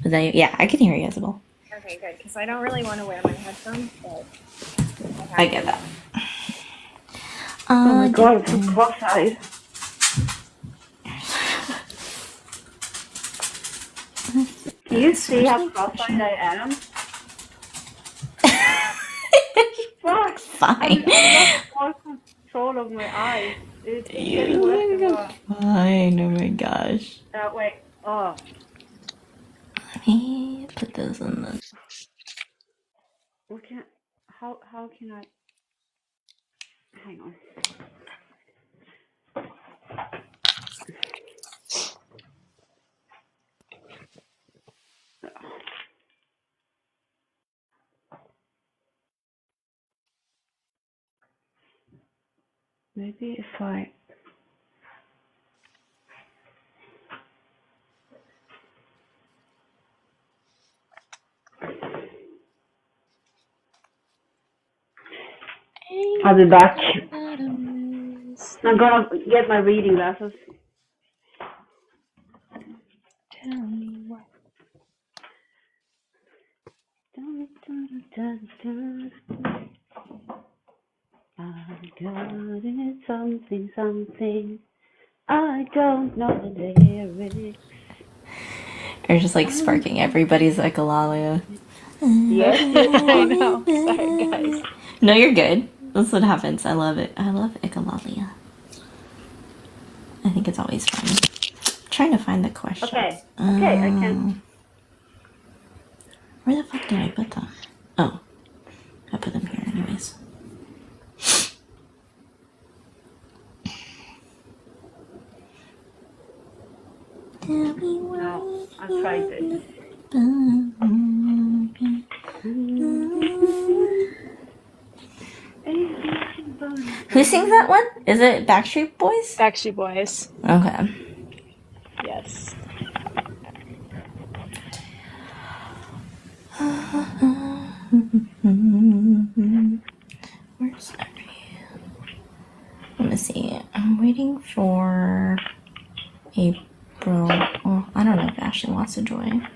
Was that you? Yeah, I can hear you, Isabel. Okay, good, because I don't really want to wear my headphones, but I get that. Oh my god, it's so cross-eyed. Do you see how cross-eyed I am? Fuck! Fine. I lost all control of my eyes. It's getting worse and worse. Fine. Oh my gosh. Wait. Oh. Let me put this in the. How can I? Hang on. Maybe if I. I'll be back. I'm gonna get my reading glasses. tell me what. I got it, something. I don't know the lyrics. You're just like sparking everybody's echolalia. Yes. I know. Sorry, guys. No, you're good. That's what happens. I love it. I love echolalia. I think it's always fun. I'm trying to find the question. Okay, I can. Where the fuck did I put them? Oh, I put them here anyways. No, I'll try this. Who sings that one? Is it Backstreet Boys? Backstreet Boys. Okay. Yes. Where's Abby? Let me see. I'm waiting for April. Oh, I don't know if Ashley wants to join.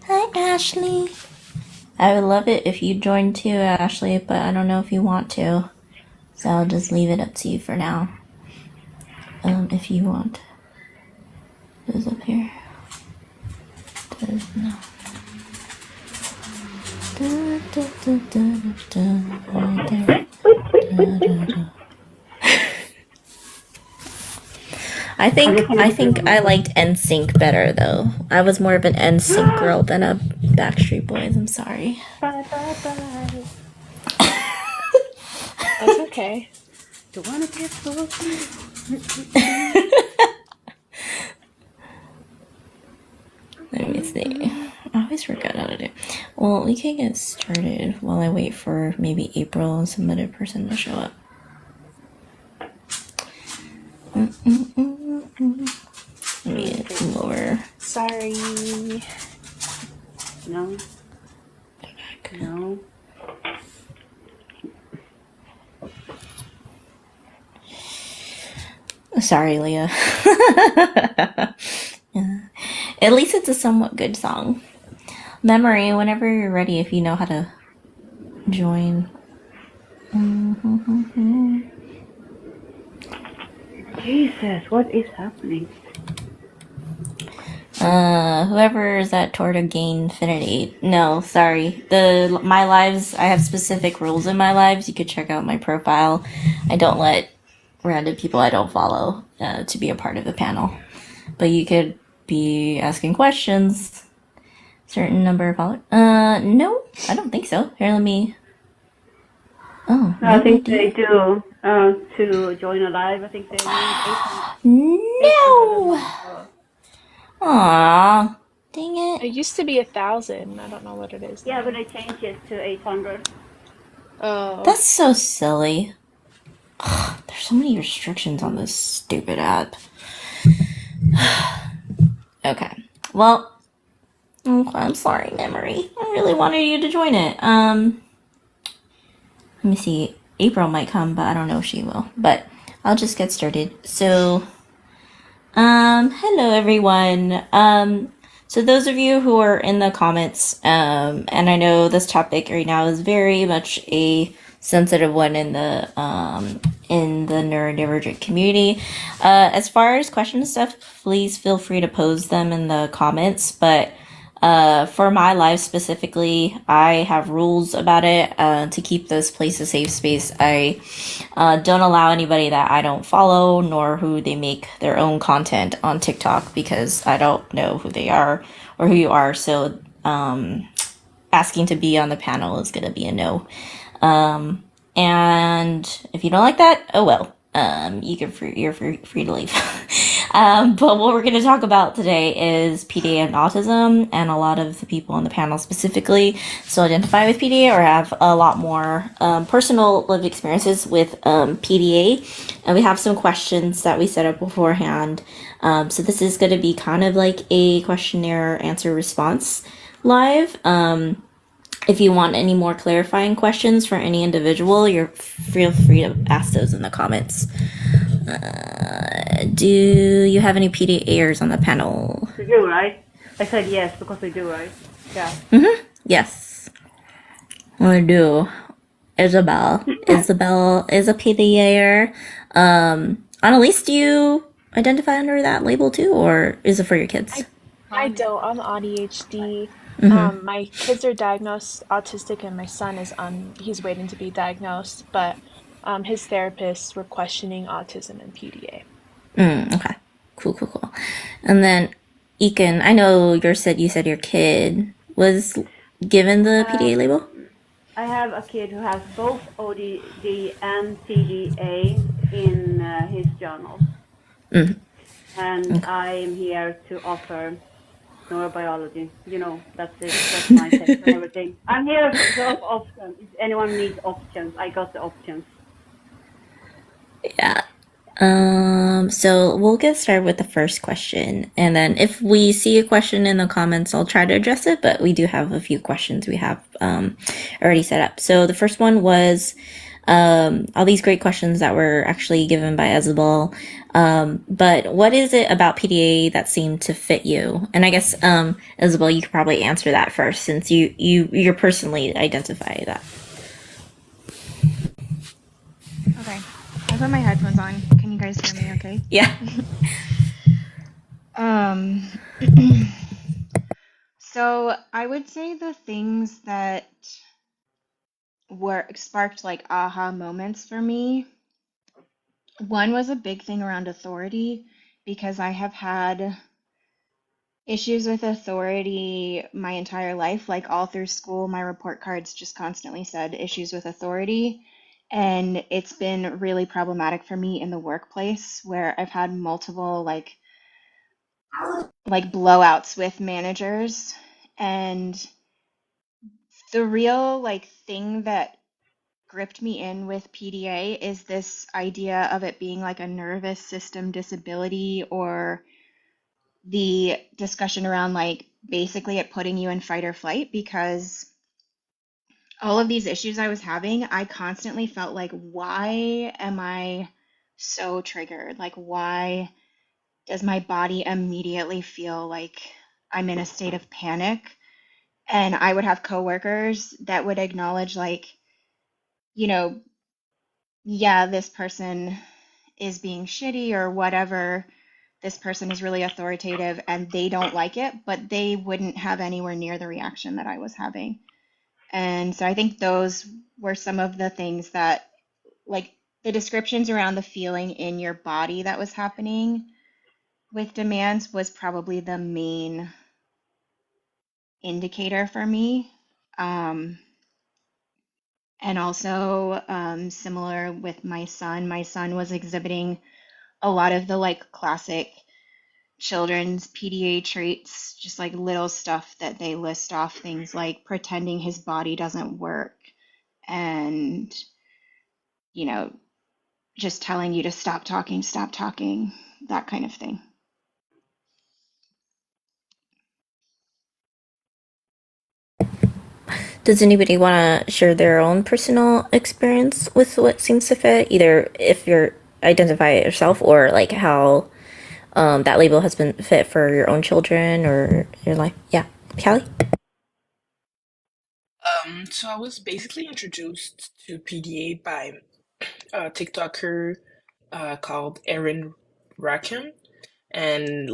Hi, Ashley. I would love it if you joined too, Ashley, but I don't know if you want to. So I'll just leave it up to you for now. If you want. Who's up here? No. I think I liked NSYNC better though. I was more of an NSYNC girl than a Backstreet Boys. I'm sorry. Bye, bye, bye. That's okay. Don't wanna get close. Let me see. I always forget how to do. Well, we can get started while I wait for maybe April and some other person to show up. Let me lower. Sorry. No. No. Sorry, Leah. Yeah. At least it's a somewhat good song. Memory, whenever you're ready, if you know how to join. Jesus, what is happening? Whoever is at Toward a Gain Infinity. No, sorry. My lives, I have specific rules in my lives. You could check out my profile. I don't let random people I don't follow to be a part of the panel. But you could be asking questions. Certain number of followers. No, I don't think so. Here, let me. Oh, I think they do. To join a live, I think they need 800. No! Aww. Dang it. It used to be 1,000. I don't know what it is. Yeah, but I changed it to 800. Oh. That's so silly. There's so many restrictions on this stupid app. Okay. Well, I'm sorry, Memory. I really wanted you to join it. Let me see. April might come, but I don't know if she will. But I'll just get started. So, hello everyone. So those of you who are in the comments, and I know this topic right now is very much a sensitive one in the neurodivergent community. As far as questions and stuff, please feel free to pose them in the comments. But for my life specifically, I have rules about it to keep this place a safe space. I don't allow anybody that I don't follow, nor who they make their own content on TikTok, because I don't know who they are or who you are. So asking to be on the panel is going to be a no. And if you don't like that, oh well. You're free to leave. But what we're going to talk about today is PDA and autism, and a lot of the people on the panel specifically still identify with PDA or have a lot more personal lived experiences with PDA. And we have some questions that we set up beforehand. So this is going to be kind of like a questionnaire answer response live. If you want any more clarifying questions for any individual, feel free to ask those in the comments. Do you have any PDAers on the panel? We do, right? I said yes because we do, right? Yeah. Yes, I do. Isabel is a PDAer. Annalise, do you identify under that label too, or is it for your kids? I don't. I'm ADHD. My kids are diagnosed autistic, and my son is he's waiting to be diagnosed, but his therapists were questioning autism and PDA. Okay. Cool. And then, Ekin, I know you said your kid was given the PDA label? I have a kid who has both ODD and PDA in his journal. And I am here to offer neurobiology. You know, that's it. That's my take and everything. I'm here to offer options. If anyone needs options, I got the options. Yeah. So we'll get started with the first question, and then if we see a question in the comments, I'll try to address it, but we do have a few questions we have already set up. So the first one was all these great questions that were actually given by Isabel. But what is it about PDA that seemed to fit you? And I guess Isabel, you could probably answer that first, since you personally identify that. Okay. I put my headphones on. Can you guys hear me okay? Yeah. So I would say the things that sparked like aha moments for me. One was a big thing around authority, because I have had issues with authority my entire life. Like all through school, my report cards just constantly said issues with authority. And it's been really problematic for me in the workplace, where I've had multiple like blowouts with managers. And the real like thing that gripped me in with PDA is this idea of it being like a nervous system disability, or the discussion around like basically it putting you in fight or flight, because all of these issues I was having, I constantly felt like, why am I so triggered? Like, why does my body immediately feel like I'm in a state of panic? And I would have coworkers that would acknowledge, like, you know, yeah, this person is being shitty or whatever. This person is really authoritative and they don't like it, but they wouldn't have anywhere near the reaction that I was having. And so I think those were some of the things that, like, the descriptions around the feeling in your body that was happening with demands was probably the main indicator for me. And also similar with my son was exhibiting a lot of the like classic children's PDA traits, just like little stuff that they list off, things like pretending his body doesn't work, and, you know, just telling you to stop talking, that kind of thing. Does anybody want to share their own personal experience with what seems to fit? Either if you're identify it yourself, or like how that label has been fit for your own children or your life? Yeah, Callie? So I was basically introduced to PDA by a TikToker called Erin Rackham, and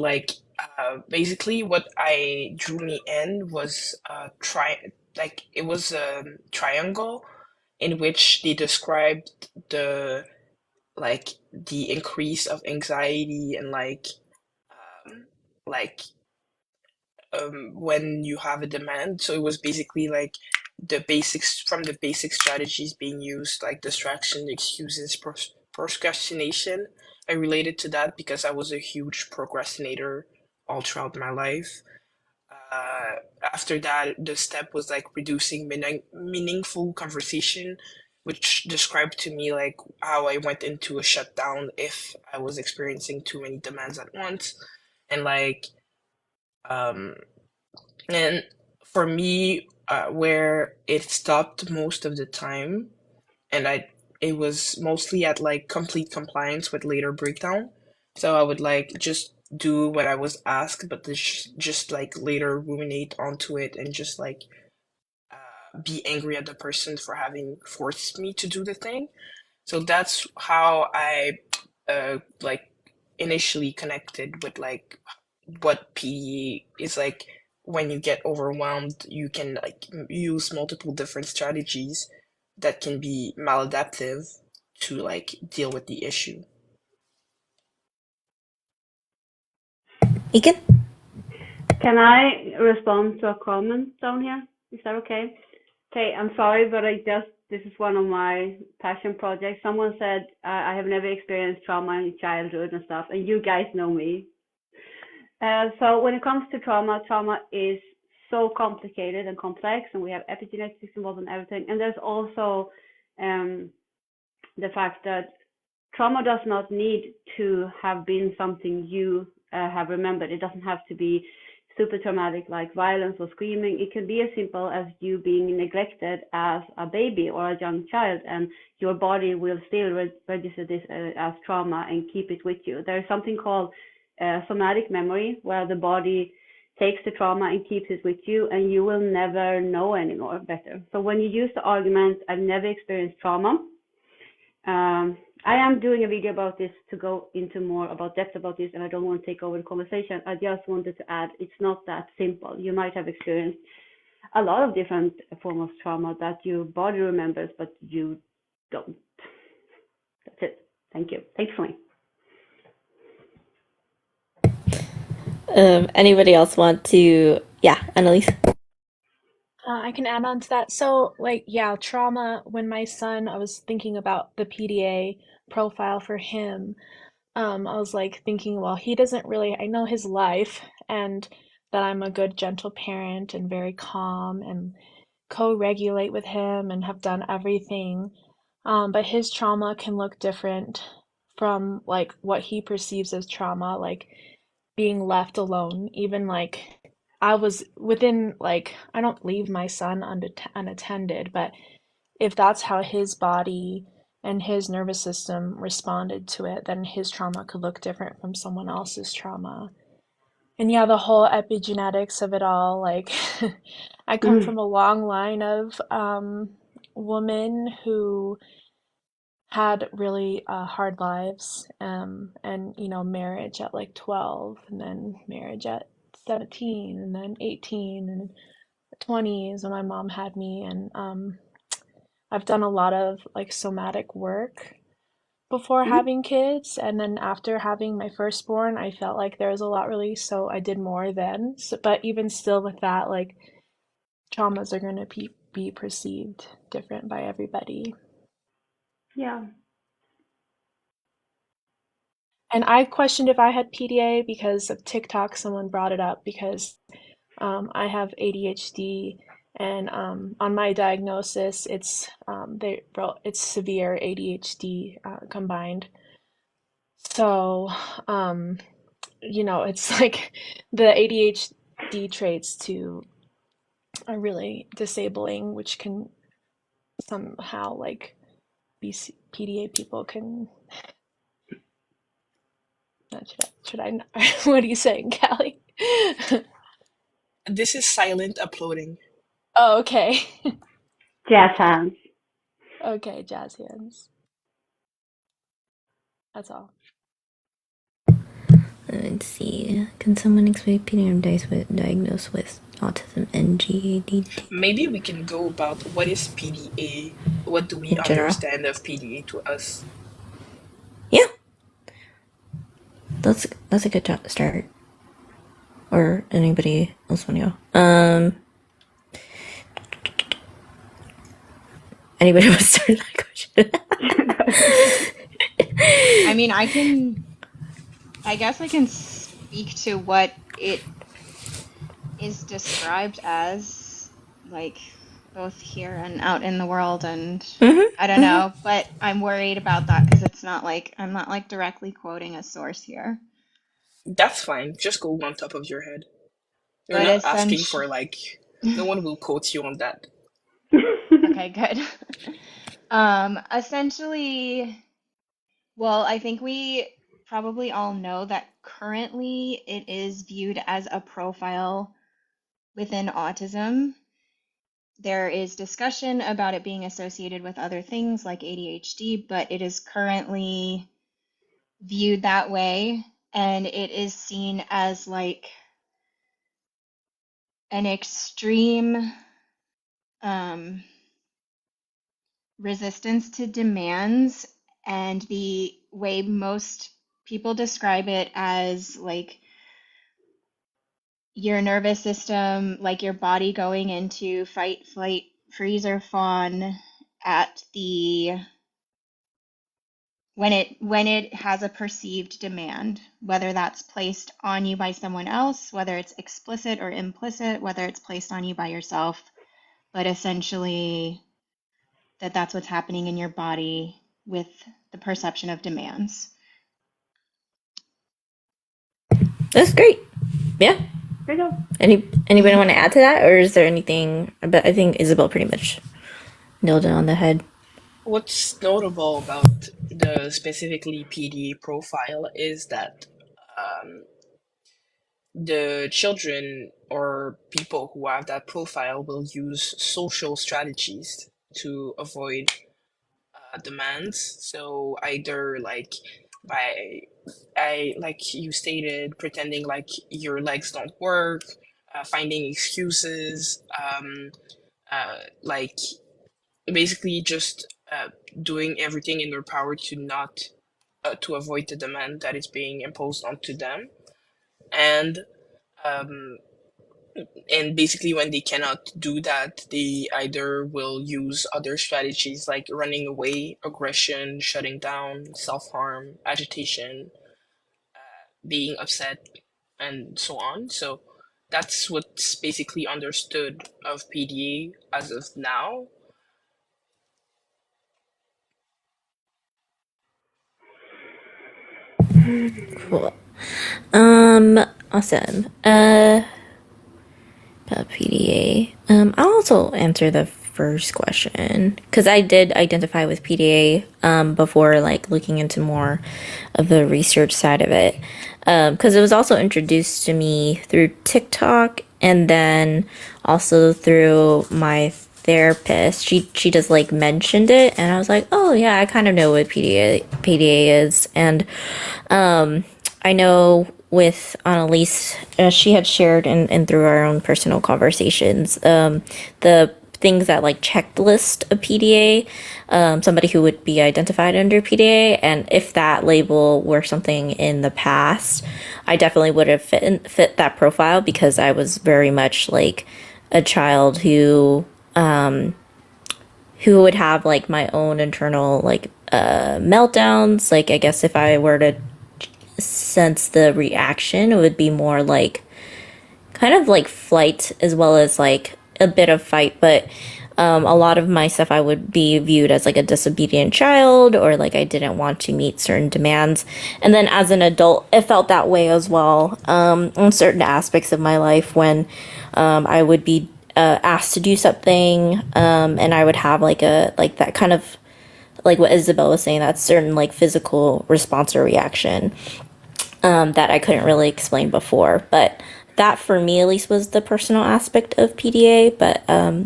basically what I drew me in was it was a triangle in which they described the increase of anxiety and um, like when you have a demand. So it was basically like the basic strategies being used, like distraction, excuses, procrastination. I related to that because I was a huge procrastinator all throughout my life. Uh, After that, the step was like reducing meaningful conversation, which described to me like how I went into a shutdown if I was experiencing too many demands at once. And um, and for me, where it stopped most of the time, and it was mostly at like complete compliance with later breakdown. So I would like just do what I was asked, but just like later ruminate onto it and just like be angry at the person for having forced me to do the thing. So that's how I like initially connected with like what PE is like. When you get overwhelmed, you can like use multiple different strategies that can be maladaptive to like deal with the issue. Egan? Can I respond to a comment down here? Is that okay? Okay, I'm sorry, but this is one of my passion projects. Someone said I have never experienced trauma in childhood and stuff, and you guys know me. So when it comes to trauma, trauma is so complicated and complex, and we have epigenetics involved in everything. And there's also um, the fact that trauma does not need to have been something you have remembered. It doesn't have to be super traumatic like violence or screaming. It can be as simple as you being neglected as a baby or a young child, and your body will still register this as trauma and keep it with you. There is something called somatic memory, where the body takes the trauma and keeps it with you, and you will never know anymore better. So when you use the argument, I've never experienced trauma, I am doing a video about this to go into more about depth about this, and I don't want to take over the conversation. I just wanted to add, it's not that simple. You might have experienced a lot of different forms of trauma that your body remembers, but you don't. That's it. Thank you. Thanks for me. Anybody else want to? Yeah, Annalise. I can add on to that. So, like, yeah, trauma. When my son, I was thinking about the PDA profile for him. I was like thinking, well, he doesn't really, I know his life and that I'm a good, gentle parent and very calm and co-regulate with him and have done everything. But his trauma can look different from like what he perceives as trauma, like being left alone. Even like I was within like I don't leave my son unattended, but if that's how his body and his nervous system responded to it, then his trauma could look different from someone else's trauma. And yeah, the whole epigenetics of it all, like I come from a long line of women who had really hard lives, and you know, marriage at like 12, and then marriage at 17, and then 18, and 20s when my mom had me, and I've done a lot of like somatic work before having kids, and then after having my firstborn, I felt like there was a lot really, so I did more then. So, but even still with that, like traumas are going to be perceived different by everybody. Yeah. And I questioned if I had PDA because of TikTok. Someone brought it up because I have ADHD, and on my diagnosis, it's severe ADHD combined. So, you know, it's like the ADHD traits too are really disabling, which can somehow like PDA people can Should I not? What are you saying, Callie? This is silent uploading. Oh, okay. Jazz hands. Okay, jazz hands. That's all. Let's see. Can someone explain PDA diagnosed with autism and GAD? Maybe we can go about what is PDA? What do we In general? understand of PDA to us? Yeah. That's a good start. Or anybody else want to go? Anybody want to start that question? I mean, I guess I can speak to what it is described as, like, both here and out in the world, and I don't know, but I'm worried about that because it's not like, I'm not like directly quoting a source here. That's fine. Just go on top of your head. You're But not asking for like. No one will quote you on that. Okay, good. Essentially, well, I think we probably all know that currently it is viewed as a profile within autism. There is discussion about it being associated with other things like ADHD, but it is currently viewed that way, and it is seen as like an extreme resistance to demands, and the way most people describe it as like your nervous system, like your body going into fight, flight, freeze, or fawn at the when it has a perceived demand, whether that's placed on you by someone else, whether it's explicit or implicit, whether it's placed on you by yourself, but essentially that's what's happening in your body with the perception of demands. That's great. Yeah. There you go. Anybody want to add to that, or is there anything? But I think Isabel pretty much nailed it on the head. What's notable about the specifically PDA profile is that the children or people who have that profile will use social strategies to avoid demands. So either like by like you stated, pretending like your legs don't work, finding excuses, like basically just doing everything in their power to not to avoid the demand that is being imposed onto them, and um, and basically when they cannot do that, they either will use other strategies like running away, aggression, shutting down, self-harm, agitation, being upset, and so on. So that's what's basically understood of PDA as of now. Cool. Awesome. About PDA. I'll also answer the first question because I did identify with PDA before like looking into more of the research side of it. Because it was also introduced to me through TikTok and then also through my therapist. She just like mentioned it and I was like, oh yeah, I kind of know what PDA is. And I know with Annalise, she had shared and through our own personal conversations, the things that like checklist a PDA, somebody who would be identified under PDA, and if that label were something in the past, I definitely would have fit that profile because I was very much like a child who would have like my own internal like meltdowns. Like I guess if I were to sense the reaction, it would be more like kind of like flight as well as like a bit of fight, but a lot of my stuff I would be viewed as like a disobedient child or like I didn't want to meet certain demands. And then as an adult, it felt that way as well on certain aspects of my life when I would be asked to do something and I would have like that kind of like what Isabel was saying, that certain like physical response or reaction. that I couldn't really explain before. But that, for me at least, was the personal aspect of PDA. But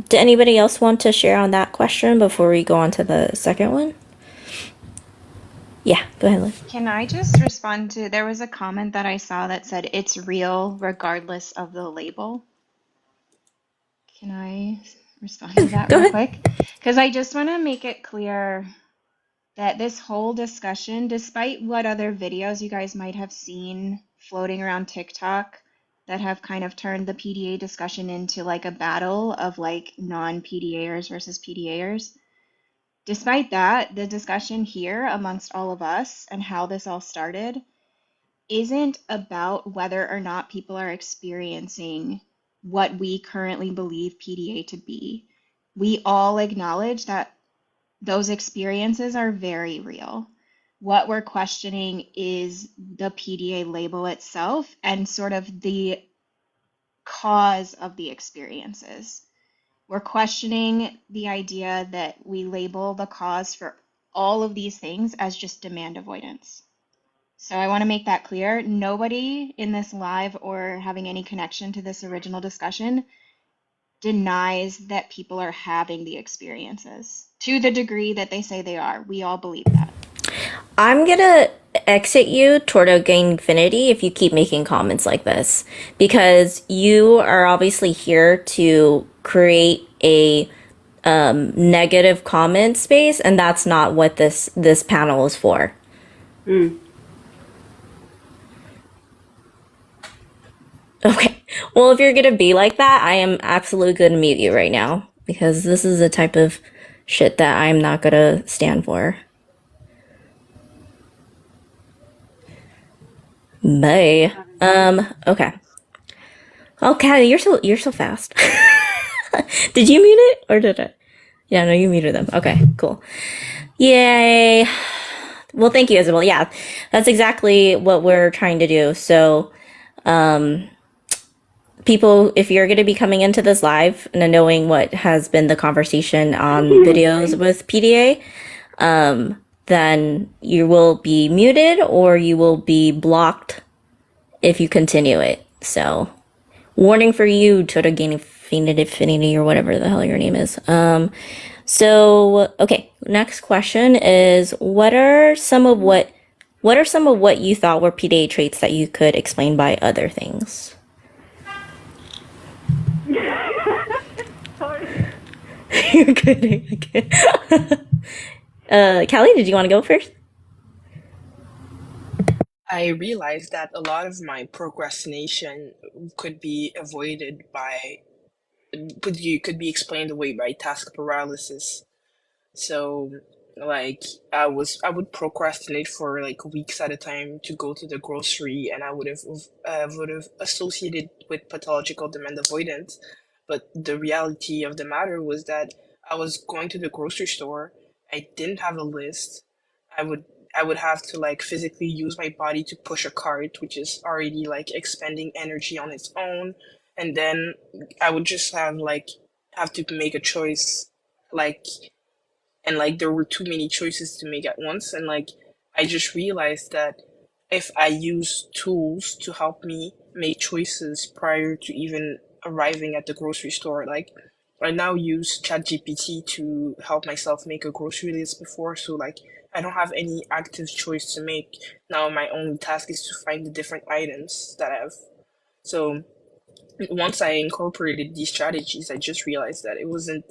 did anybody else want to share on that question before we go on to the second one? Yeah, go ahead, Liz. Can I just respond to, there was a comment that I saw that said it's real regardless of the label. Can I respond to that Go real ahead. quick? Because I just want to make it clear that this whole discussion, despite what other videos you guys might have seen floating around TikTok that have kind of turned the PDA discussion into like a battle of like non-PDAers versus PDAers, despite that, the discussion here amongst all of us and how this all started isn't about whether or not people are experiencing what we currently believe PDA to be. We all acknowledge that those experiences are very real. What we're questioning is the PDA label itself and sort of the cause of the experiences. We're questioning the idea that we label the cause for all of these things as just demand avoidance. So I want to make that clear. Nobody in this live or having any connection to this original discussion denies that people are having the experiences to the degree that they say they are. We all believe that. I'm gonna exit you toward a gain infinity if you keep making comments like this, because you are obviously here to create a negative comment space, and that's not what this panel is for. Okay. Well, if you're gonna be like that, I am absolutely gonna mute you right now, because this is the type of shit that I'm not gonna stand for. Bye. Okay. Oh, Callie, you're so fast. Did you mute it or did I? Yeah, no, you muted them. Okay, cool. Yay. Well, thank you, Isabel. Yeah, that's exactly what we're trying to do. So, people, if you're going to be coming into this live and knowing what has been the conversation on videos with PDA, then you will be muted or you will be blocked if you continue it. So, warning for you, Total Gain Infinity or whatever the hell your name is. So, okay, next question is what are some of what you thought were PDA traits that you could explain by other things? Sorry. You're kidding. Okay. Callie, did you want to go first? I realized that a lot of my procrastination could be avoided by could be explained away by task paralysis. So like I would procrastinate for like weeks at a time to go to the grocery, and I would have associated with pathological demand avoidance. But the reality of the matter was that I was going to the grocery store. I didn't have a list. I would I would have to like physically use my body to push a cart, which is already like expending energy on its own, and then I would just have to make a choice, like and like there were too many choices to make at once, and like I just realized that if I use tools to help me make choices prior to even arriving at the grocery store, like I now use ChatGPT to help myself make a grocery list before, so like I don't have any active choice to make. Now my only task is to find the different items that I have. So once I incorporated these strategies, I just realized that it wasn't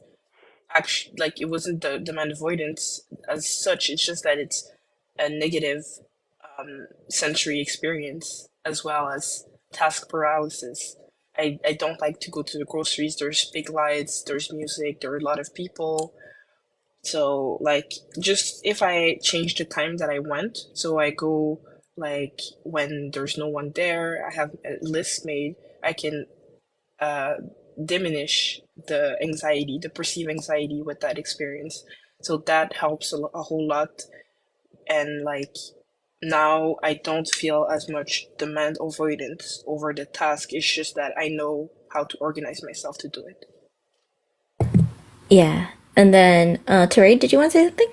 actually like it wasn't the demand avoidance as such. It's just that it's a negative sensory experience as well as task paralysis. I don't like to go to the groceries. There's big lights, there's music, there are a lot of people. So like just if I change the time that I went, so I go like when there's no one there, I have a list made, I can uh, diminish the anxiety, the perceived anxiety with that experience. So that helps a whole lot. And like now I don't feel as much demand avoidance over the task. It's just that I know how to organize myself to do it. Yeah. And then, Teray, did you want to say something?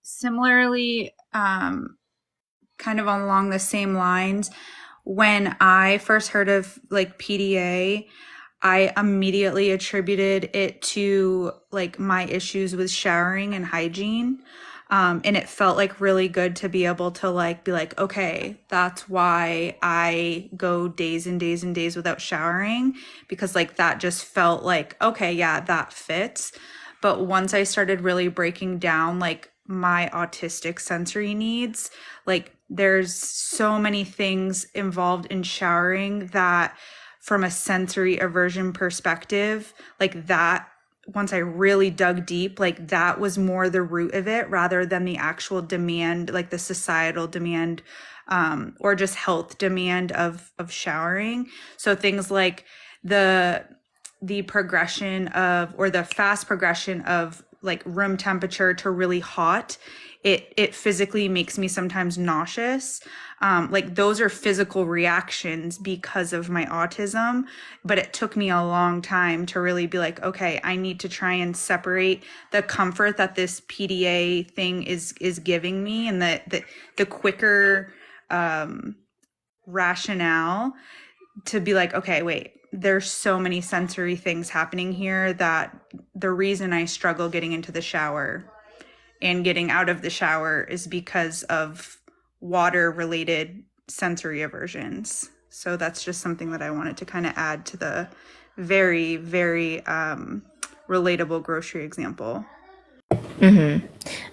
Similarly, kind of along the same lines. When I first heard of like PDA, I immediately attributed it to like my issues with showering and hygiene. And it felt like really good to be able to like be like, okay, that's why I go days and days and days without showering, because like that just felt like, okay, yeah, that fits. But once I started really breaking down like my autistic sensory needs, like there's so many things involved in showering that from a sensory aversion perspective, like that, once I really dug deep, like that was more the root of it rather than the actual demand, like the societal demand, or just health demand of showering. So things like the progression of, or the fast progression of like room temperature to really hot, it physically makes me sometimes nauseous. Like those are physical reactions because of my autism, but it took me a long time to really be like, okay, I need to try and separate the comfort that this PDA thing is giving me, and the quicker rationale to be like, okay, wait, there's so many sensory things happening here that the reason I struggle getting into the shower and getting out of the shower is because of water related sensory aversions. So that's just something that I wanted to kind of add to the very, very relatable grocery example.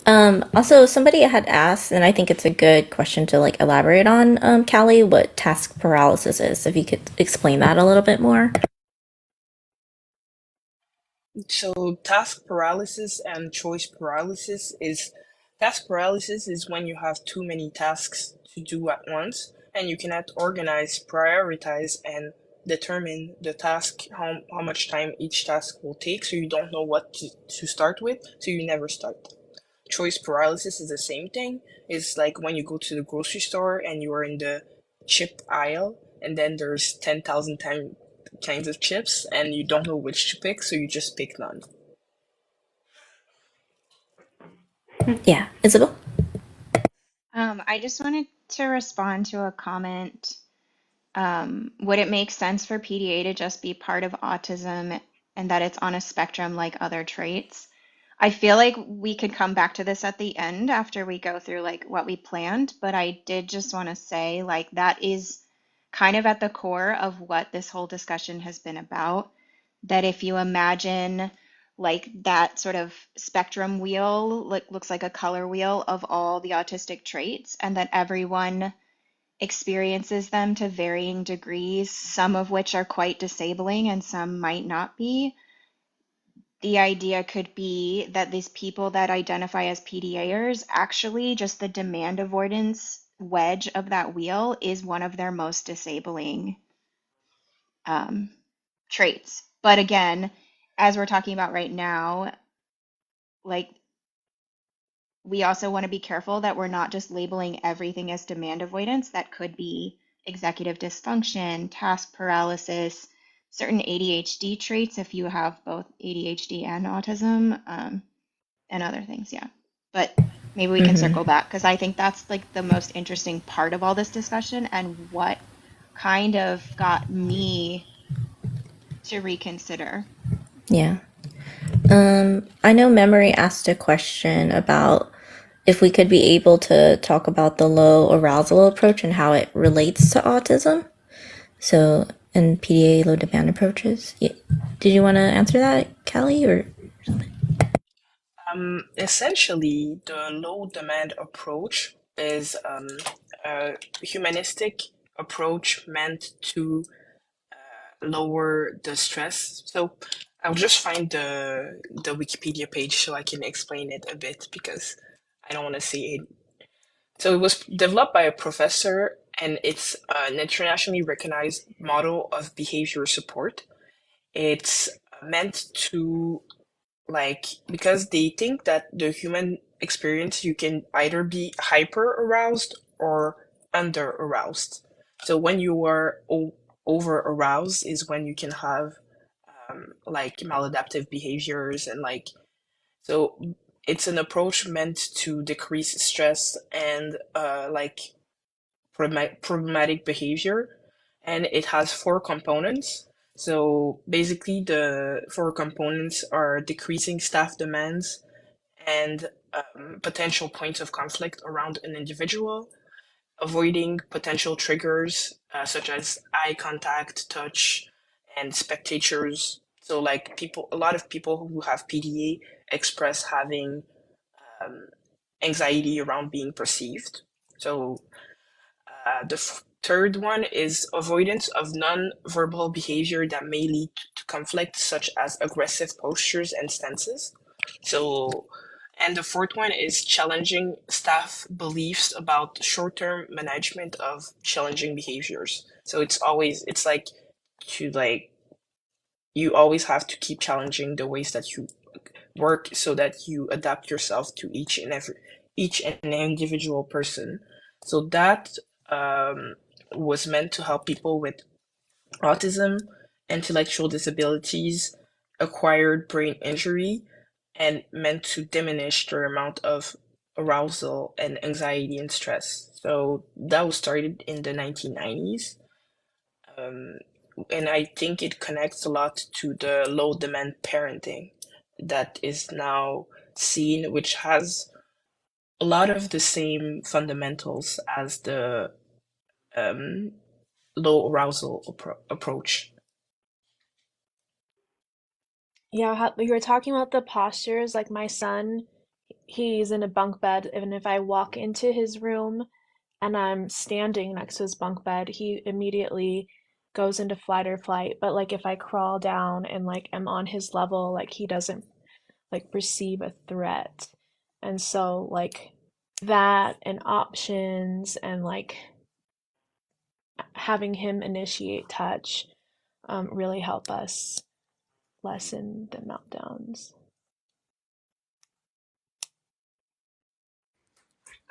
Also, somebody had asked, and I think it's a good question to like elaborate on, Callie, what task paralysis is. If you could explain that a little bit more. So task paralysis and choice paralysis is task paralysis is when you have too many tasks to do at once and you cannot organize, prioritize, and determine the task, how much time each task will take, so you don't know what to start with, so you never start. Choice paralysis is the same thing. It's like when you go to the grocery store and you are in the chip aisle and then there's 10,000 kinds of chips and you don't know which to pick, so you just pick none. Yeah, Isabel. I just wanted to respond to a comment. Would it make sense for PDA to just be part of autism and that it's on a spectrum like other traits? I feel like we could come back to this at the end after we go through like what we planned, but I did just want to say like that is kind of at the core of what this whole discussion has been about. That if you imagine like that sort of spectrum wheel, like looks like a color wheel of all the autistic traits, and that everyone experiences them to varying degrees, some of which are quite disabling and some might not be. The idea could be that these people that identify as PDAers, actually just the demand avoidance wedge of that wheel is one of their most disabling um, traits. But again, as we're talking about right now, like we also want to be careful that we're not just labeling everything as demand avoidance. That could be executive dysfunction, task paralysis, certain ADHD traits if you have both ADHD and autism, and other things. Yeah. But maybe we can circle back because I think that's like the most interesting part of all this discussion and what kind of got me to reconsider. Yeah. I know Memory asked a question about if we could be able to talk about the low arousal approach and how it relates to autism. So, and PDA low demand approaches. Yeah. Did you want to answer that, Callie, or something? Essentially, the low demand approach is a humanistic approach meant to lower the stress. So I'll just find the Wikipedia page so I can explain it a bit because I don't want to say it. So it was developed by a professor and it's an internationally recognized model of behavior support. It's meant to like because they think that the human experience you can either be hyper aroused or under aroused. So when you are over aroused is when you can have like maladaptive behaviors and like so it's an approach meant to decrease stress and like problematic behavior, and it has 4 components. So basically, the 4 components are decreasing staff demands and potential points of conflict around an individual, avoiding potential triggers such as eye contact, touch, and spectators. So, like a lot of people who have PDA express having anxiety around being perceived. So, the third one is avoidance of non-verbal behavior that may lead to conflict, such as aggressive postures and stances. So, and the fourth one is challenging staff beliefs about short-term management of challenging behaviors. So it's like to like you always have to keep challenging the ways that you work so that you adapt yourself to each and individual person. So that was meant to help people with autism, intellectual disabilities, acquired brain injury, and meant to diminish their amount of arousal and anxiety and stress. So that was started in the 1990s. And I think it connects a lot to the low demand parenting that is now seen, which has a lot of the same fundamentals as the low arousal approach. Yeah, you were talking about the postures. Like my son, he's in a bunk bed, and if I walk into his room and I'm standing next to his bunk bed, he immediately goes into flight or flight. But like if I crawl down and like am on his level, like he doesn't like perceive a threat. And so like that and options and like having him initiate touch really help us lessen the meltdowns.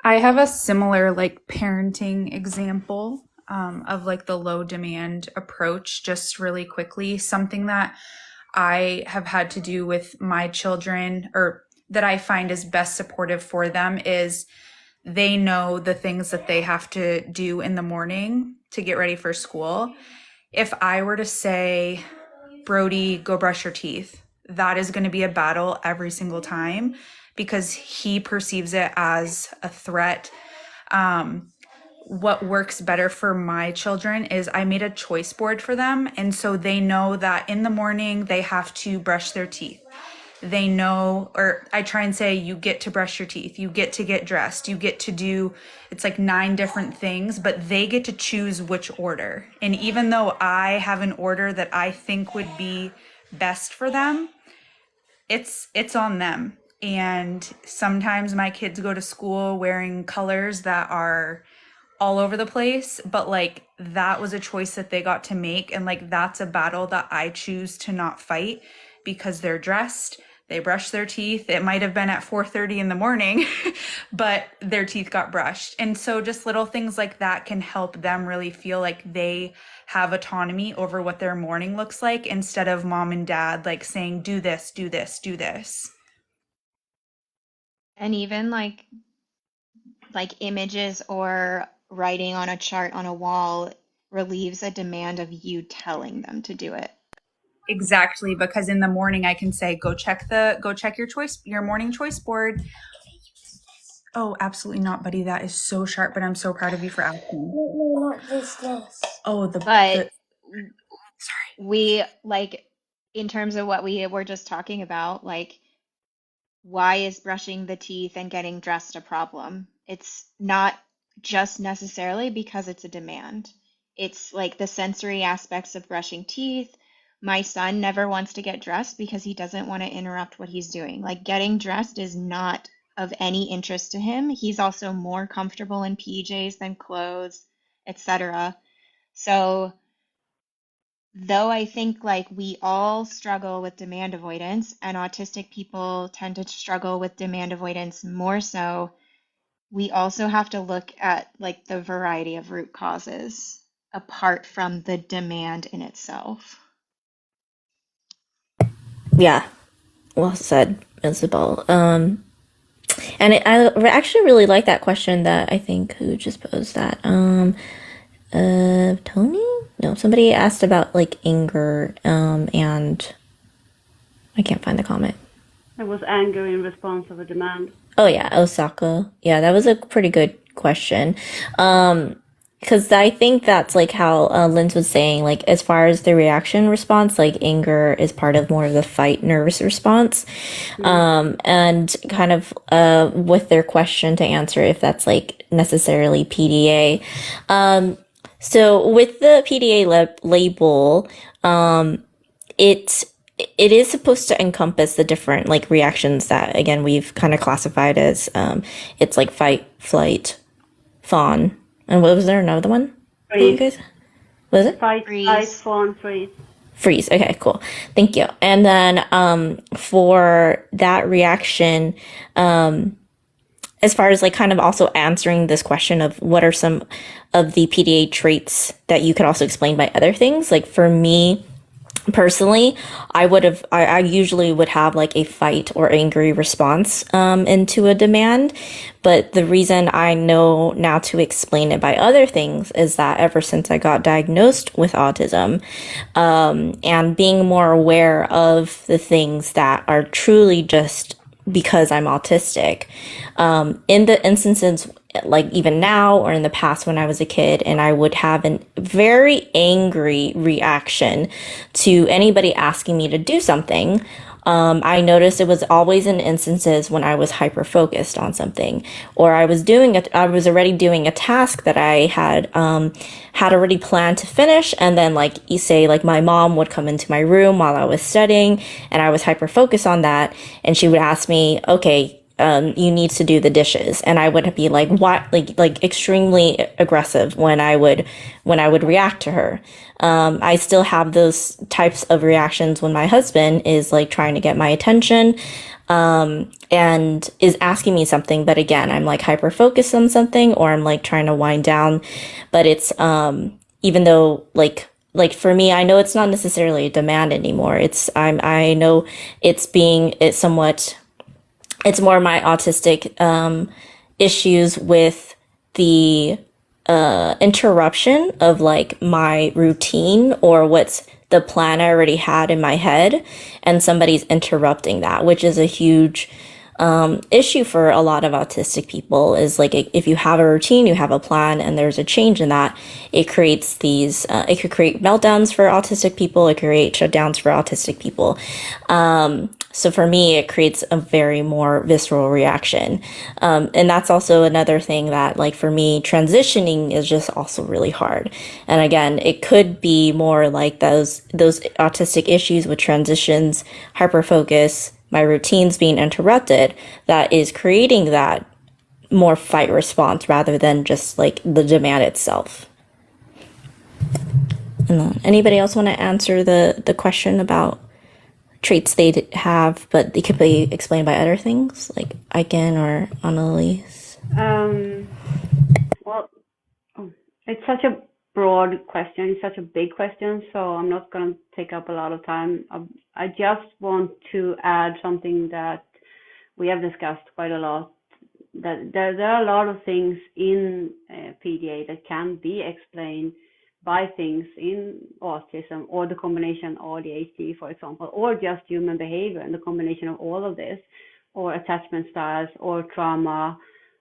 I have a similar like parenting example of like the low demand approach, just really quickly. Something that I have had to do with my children, or that I find is best supportive for them, is they know the things that they have to do in the morning to get ready for school. If I were to say, Brody, go brush your teeth, that is going to be a battle every single time because he perceives it as a threat. What works better for my children is I made a choice board for them. And so they know that in the morning they have to brush their teeth. They know, or I try and say, you get to brush your teeth, you get to get dressed, you get to do, it's like 9 different things, but they get to choose which order. And even though I have an order that I think would be best for them, it's on them. And sometimes my kids go to school wearing colors that are all over the place, but like that was a choice that they got to make, and like that's a battle that I choose to not fight because they're dressed, they brush their teeth. It might have been at 4:30 in the morning, but their teeth got brushed. And so just little things like that can help them really feel like they have autonomy over what their morning looks like, instead of mom and dad like saying, do this, do this, do this. And even like images or writing on a chart on a wall relieves a demand of you telling them to do it. Exactly, because in the morning I can say, go check your morning choice board. Oh, absolutely not, buddy. That is so sharp, but I'm so proud of you for asking. No, not this. Oh, But sorry. we like, in terms of what we were just talking about, like, why is brushing the teeth and getting dressed a problem? It's not just necessarily because it's a demand. It's like the sensory aspects of brushing teeth. My son never wants to get dressed because he doesn't want to interrupt what he's doing. Like, getting dressed is not of any interest to him. He's also more comfortable in PJs than clothes, etc. So though I think like we all struggle with demand avoidance, and autistic people tend to struggle with demand avoidance more so, we also have to look at like the variety of root causes apart from the demand in itself. Yeah, well said, Isabel. I actually really like that question that I think who just posed that. Tony? No, somebody asked about like anger, and I can't find the comment. It was anger in response of a demand. Oh yeah, Osaka. Yeah, that was a pretty good question. Because I think that's like how Linz was saying, like as far as the reaction response, like anger is part of more of the fight nervous response. And kind of with their question to answer if that's like necessarily PDA. So with the PDA label, it it is supposed to encompass the different like reactions that again we've kind of classified as it's like fight, flight, fawn, and what was there another one that you Freeze. guys was it Fight, flight, Freeze. fawn, freeze. freeze? Okay, cool, thank you. And then for that reaction, as far as like kind of also answering this question of what are some of the PDA traits that you could also explain by other things, like for me personally, I usually would have like a fight or angry response into a demand. But the reason I know now to explain it by other things is that ever since I got diagnosed with autism, and being more aware of the things that are truly just because I'm autistic, in the instances like even now or in the past when I was a kid and I would have a very angry reaction to anybody asking me to do something, I noticed it was always in instances when I was hyper focused on something, or I was already doing a task that I had already planned to finish, and then like you say, like my mom would come into my room while I was studying, and I was hyper focused on that, and she would ask me, okay, you need to do the dishes, and I would be like, what, like extremely aggressive when I would react to her. I still have those types of reactions when my husband is like trying to get my attention, and is asking me something, but again, I'm like hyper focused on something, or I'm like trying to wind down, but it's even though like for me, I know it's not necessarily a demand anymore. I know it's somewhat, it's more my autistic issues with the interruption of like my routine or what's the plan I already had in my head, and somebody's interrupting that, which is a huge issue for a lot of autistic people. Is like if you have a routine, you have a plan, and there's a change in that, it creates these it could create meltdowns for autistic people, it could create shutdowns for autistic people. So for me, it creates a very more visceral reaction. And that's also another thing that, like, for me, transitioning is just also really hard. And again, it could be more like those autistic issues with transitions, hyperfocus, my routines being interrupted, that is creating that more fight response rather than just like the demand itself. And then, anybody else want to answer the question about traits they have, but they could be explained by other things, like Aiken or Annalise? Well, it's such a broad question, it's such a big question, so I'm not going to take up a lot of time. I just want to add something that we have discussed quite a lot, that there are a lot of things in PDA that can be explained by things in autism, or the combination ADHD, for example, or just human behavior and the combination of all of this, or attachment styles, or trauma,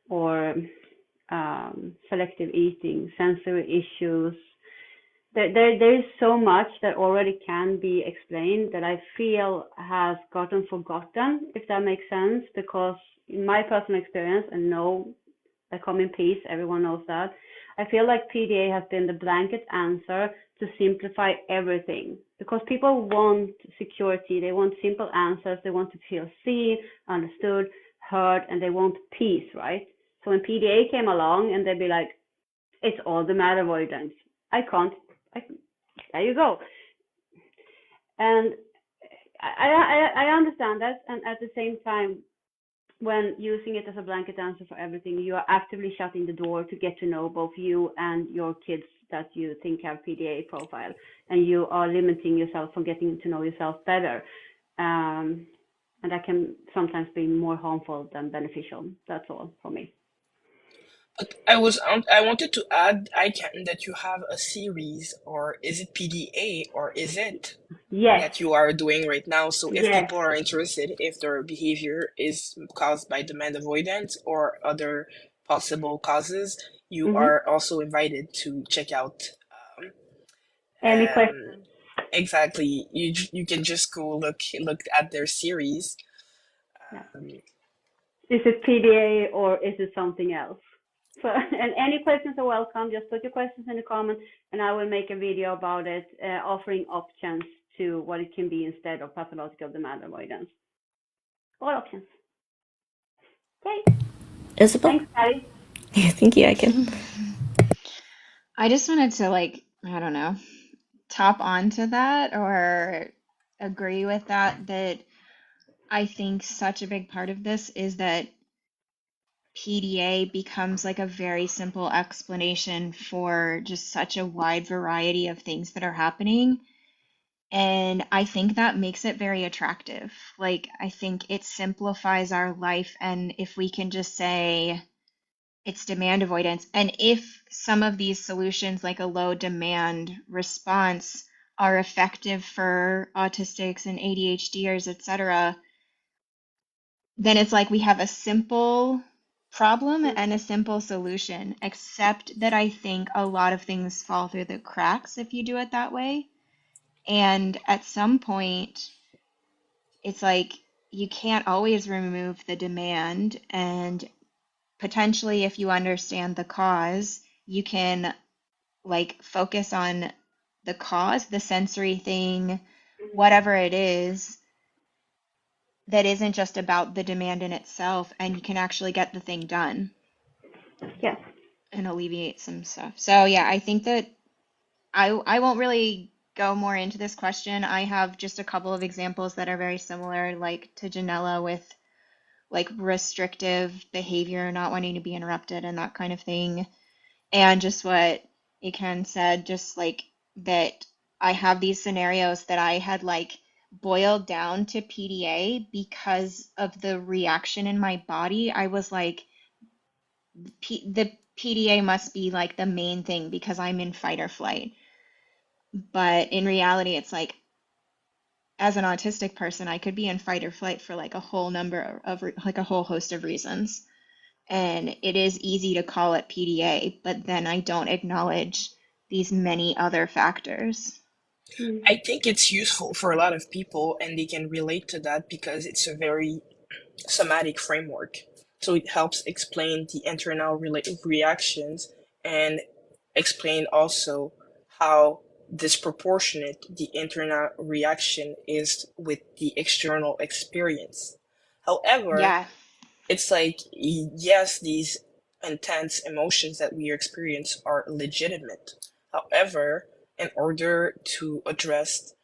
or selective eating, sensory issues. There is so much that already can be explained that I feel has gotten forgotten, if that makes sense, because in my personal experience, and no, I come in peace, everyone knows that, I feel like PDA has been the blanket answer to simplify everything, because people want security, they want simple answers, they want to feel seen, understood, heard, and they want peace, right? So when PDA came along and they'd be like, it's all the matter avoidance. There you go. And I understand that, and at the same time, when using it as a blanket answer for everything, you are actively shutting the door to get to know both you and your kids that you think have PDA profile, and you are limiting yourself from getting to know yourself better. and that can sometimes be more harmful than beneficial. That's all for me. But I wanted to add, I can that you have a series, or is it PDA, or is it Yes, that you are doing right now? So if yes. people are interested, if their behavior is caused by demand avoidance or other possible causes, you Hmm. are also invited to check out. Um, Any um, questions? exactly, you can just go look at their series. Yeah. Um, Is it PDA or is it something else? So, and any questions are welcome. Just put your questions in the comments, and I will make a video about it, offering options to what it can be instead of pathological demand avoidance. All options. Okay. Isabel? Thanks, Patty. Thank you, I can. I just wanted to like, I don't know, top onto that or agree with that, that I think such a big part of this is that PDA becomes like a very simple explanation for just such a wide variety of things that are happening. And I think that makes it very attractive. Like, I think it simplifies our life. And if we can just say it's demand avoidance, and if some of these solutions, like a low demand response, are effective for autistics and ADHDers, etc., then it's like we have a simple problem and a simple solution, except that I think a lot of things fall through the cracks if you do it that way. And at some point, it's like you can't always remove the demand. And potentially, if you understand the cause, you can like focus on the cause, the sensory thing, whatever it is, that isn't just about the demand in itself, and you can actually get the thing done Yes. and alleviate some stuff. So yeah, I think that I won't really go more into this question. I have just a couple of examples that are very similar, like to Janella, with like restrictive behavior, not wanting to be interrupted and that kind of thing. And just what Iken said, just like that I have these scenarios that I had like boiled down to PDA because of the reaction in my body. I was like, the PDA must be like the main thing because I'm in fight or flight. But in reality, it's like, as an autistic person, I could be in fight or flight for like a whole number of, like a whole host of reasons. And it is easy to call it PDA, but then I don't acknowledge these many other factors. Mm. I think it's useful for a lot of people, and they can relate to that because it's a very somatic framework. So it helps explain the internal reactions and explain also how disproportionate the internal reaction is with the external experience. However, Yeah. it's like, yes, these intense emotions that we experience are legitimate. However, in order to address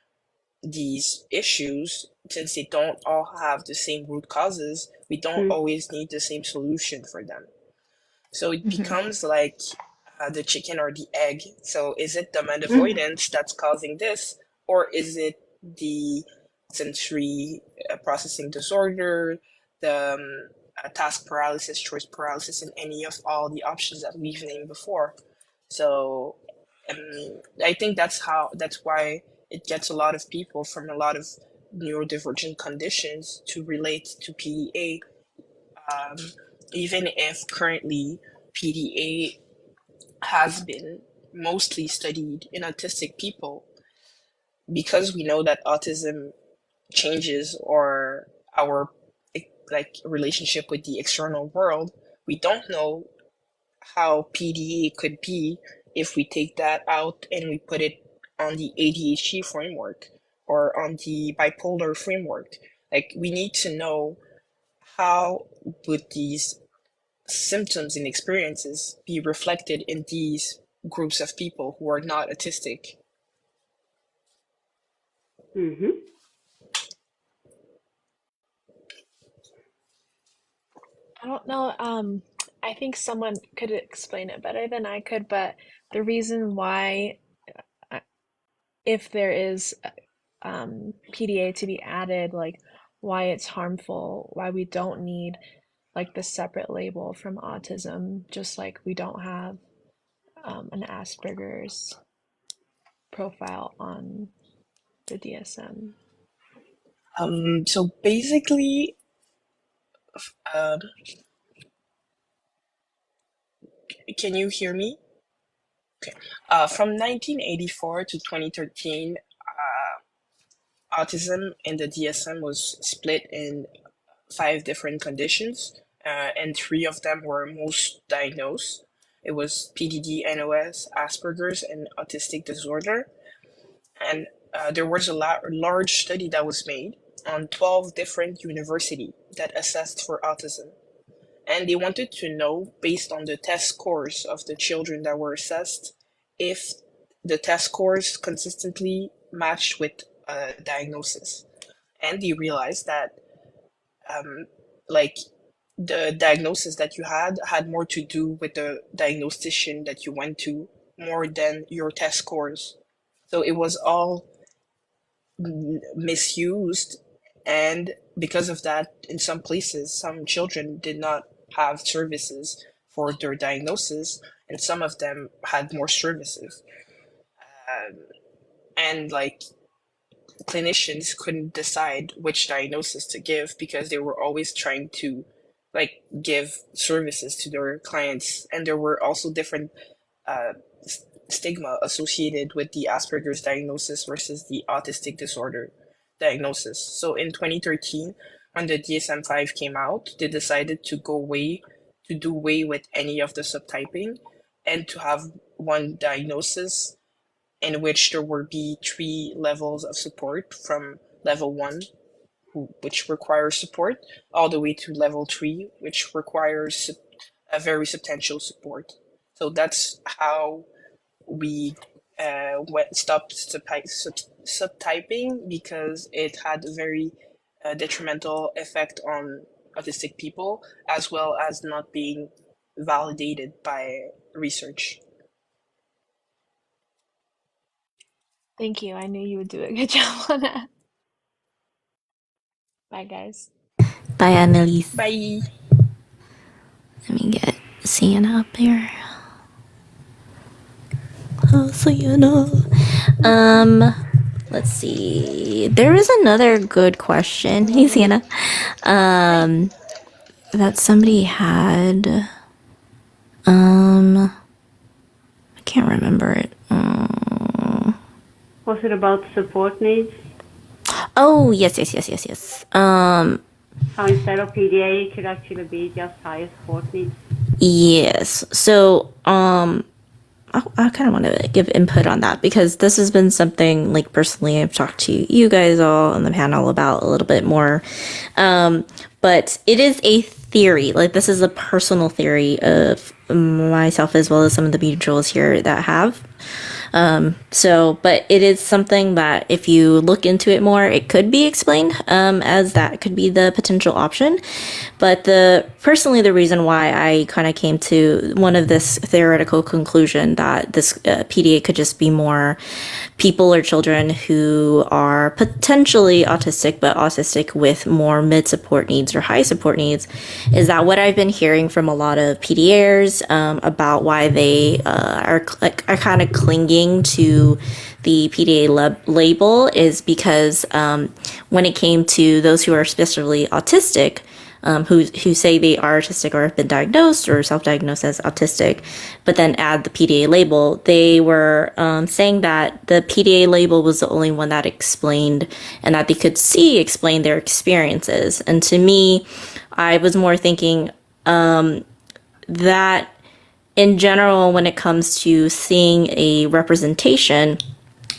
these issues, since they don't all have the same root causes, we don't Mm. always need the same solution for them. So it Hmm. becomes like the chicken or the egg. So is it demand Mm. avoidance that's causing this, or is it the sensory processing disorder, the task paralysis, choice paralysis, and any of all the options that we've named before? So I think that's why it gets a lot of people from a lot of neurodivergent conditions to relate to PDA, um, even if currently PDA has been mostly studied in autistic people, because we know that autism changes or our like relationship with the external world. We don't know how PDA could be if we take that out and we put it on the ADHD framework or on the bipolar framework. Like, we need to know how would these symptoms and experiences be reflected in these groups of people who are not autistic. Mm-hmm. I don't know. I think someone could explain it better than I could, but the reason why, uh, if there is PDA to be added, like why it's harmful, why we don't need like the separate label from autism, just like we don't have an Asperger's profile on the DSM. So basically, um, can you hear me? Okay. From 1984 to 2013, autism in the DSM was split in 5 different conditions, and 3 of them were most diagnosed. It was PDD, NOS, Asperger's, and autistic disorder. And there was a large study that was made on 12 different universities that assessed for autism. And they wanted to know, based on the test scores of the children that were assessed, if the test scores consistently matched with diagnosis. And they realized that like the diagnosis that you had more to do with the diagnostician that you went to more than your test scores. So it was all misused, and because of that, in some places, some children did not have services for their diagnosis, and some of them had more services. And like clinicians couldn't decide which diagnosis to give because they were always trying to like give services to their clients, and there were also different uh, stigma associated with the Asperger's diagnosis versus the autistic disorder diagnosis. So in 2013, when the DSM-5 came out, they decided to do away with any of the subtyping and to have one diagnosis in which there would be 3 levels of support, from level 1, which requires support, all the way to level 3, which requires a very substantial support. So that's how we stopped subtyping, because it had a very detrimental effect on autistic people, as well as not being validated by research. Thank you. I knew you would do a good job on that. Bye, guys. Bye, Annalise. Bye. Let me get Sienna up here. Oh, Sienna. Let's see. There is another good question. Hey, Sienna. That somebody had. I can't remember it. Was it about support needs? Oh, yes. How instead of PDA, it could actually be just higher support needs? Yes. So, I kind of want to give input on that, because this has been something, like, personally I've talked to you guys all on the panel about a little bit more. But it is a theory. Like, this is a personal theory of myself, as well as some of the mutuals here that have. But it is something that if you look into it more, it could be explained, as that could be the potential option. But personally, the reason why I kind of came to one of this theoretical conclusion that this PDA could just be more people or children who are potentially autistic, but autistic with more mid support needs or high support needs, is that what I've been hearing from a lot of PDAers about why they are kind of clinging to the PDA label is because when it came to those who are especially autistic, who say they are autistic or have been diagnosed or self-diagnosed as autistic, but then add the PDA label, they were saying that the PDA label was the only one that explained and that they could explain their experiences. And to me, I was more thinking that in general, when it comes to seeing a representation,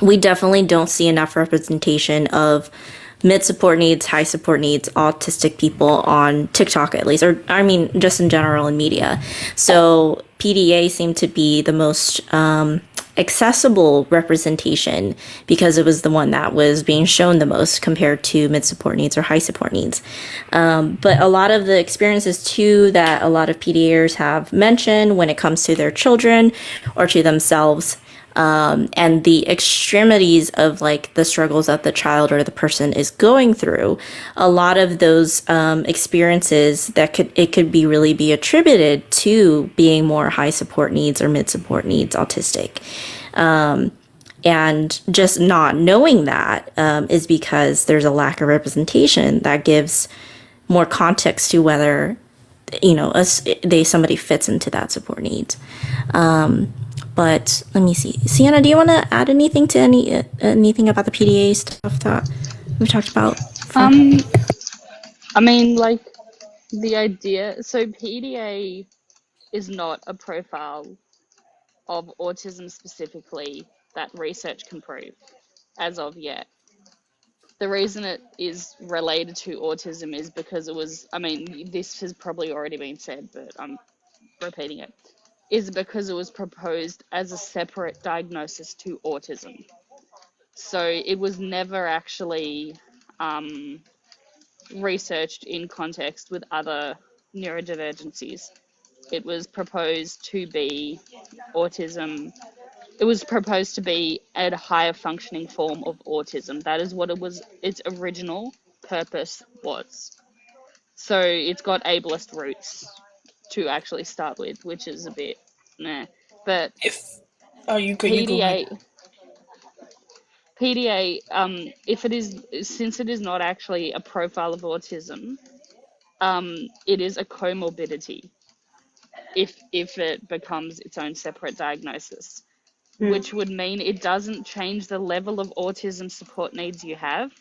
we definitely don't see enough representation of mid support needs, high support needs, autistic people on TikTok, at least, or I mean, just in general in media. So PDA seemed to be the most accessible representation because it was the one that was being shown the most compared to mid support needs or high support needs. But a lot of the experiences too that a lot of PDAers have mentioned when it comes to their children or to themselves, and the extremities of like the struggles that the child or the person is going through. A lot of those experiences that could be really be attributed to being more high support needs or mid support needs autistic. And just not knowing that is because there's a lack of representation that gives more context to whether somebody fits into that support needs. But let me see, Sienna, do you want to add anything to anything about the PDA stuff that we've talked about? I mean, like, the idea, so PDA is not a profile of autism specifically that research can prove as of yet. The reason it is related to autism is because it was, I mean, this has probably already been said, but I'm repeating it, is because it was proposed as a separate diagnosis to autism. So it was never actually researched in context with other neurodivergencies. It was proposed to be autism. It was proposed to be a higher functioning form of autism. That is what it was. Its original purpose was. So it's got ableist roots to actually start with, which is a bit meh. But You go ahead. PDA, if it is, since it is not actually a profile of autism, it is a comorbidity if it becomes its own separate diagnosis, which would mean it doesn't change the level of autism support needs you have,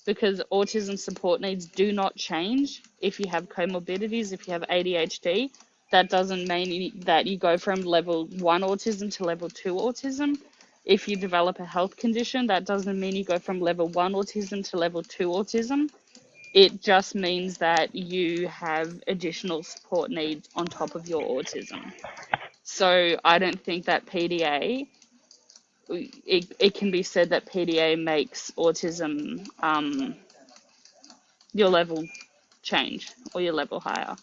because autism support needs do not change if you have comorbidities. If you have ADHD, that doesn't mean that you go from level 1 autism to level 2 autism. If you develop a health condition, that doesn't mean you go from level 1 autism to level 2 autism. It just means that you have additional support needs on top of your autism. So I don't think that PDA, it can be said that PDA makes autism your level change or your level higher,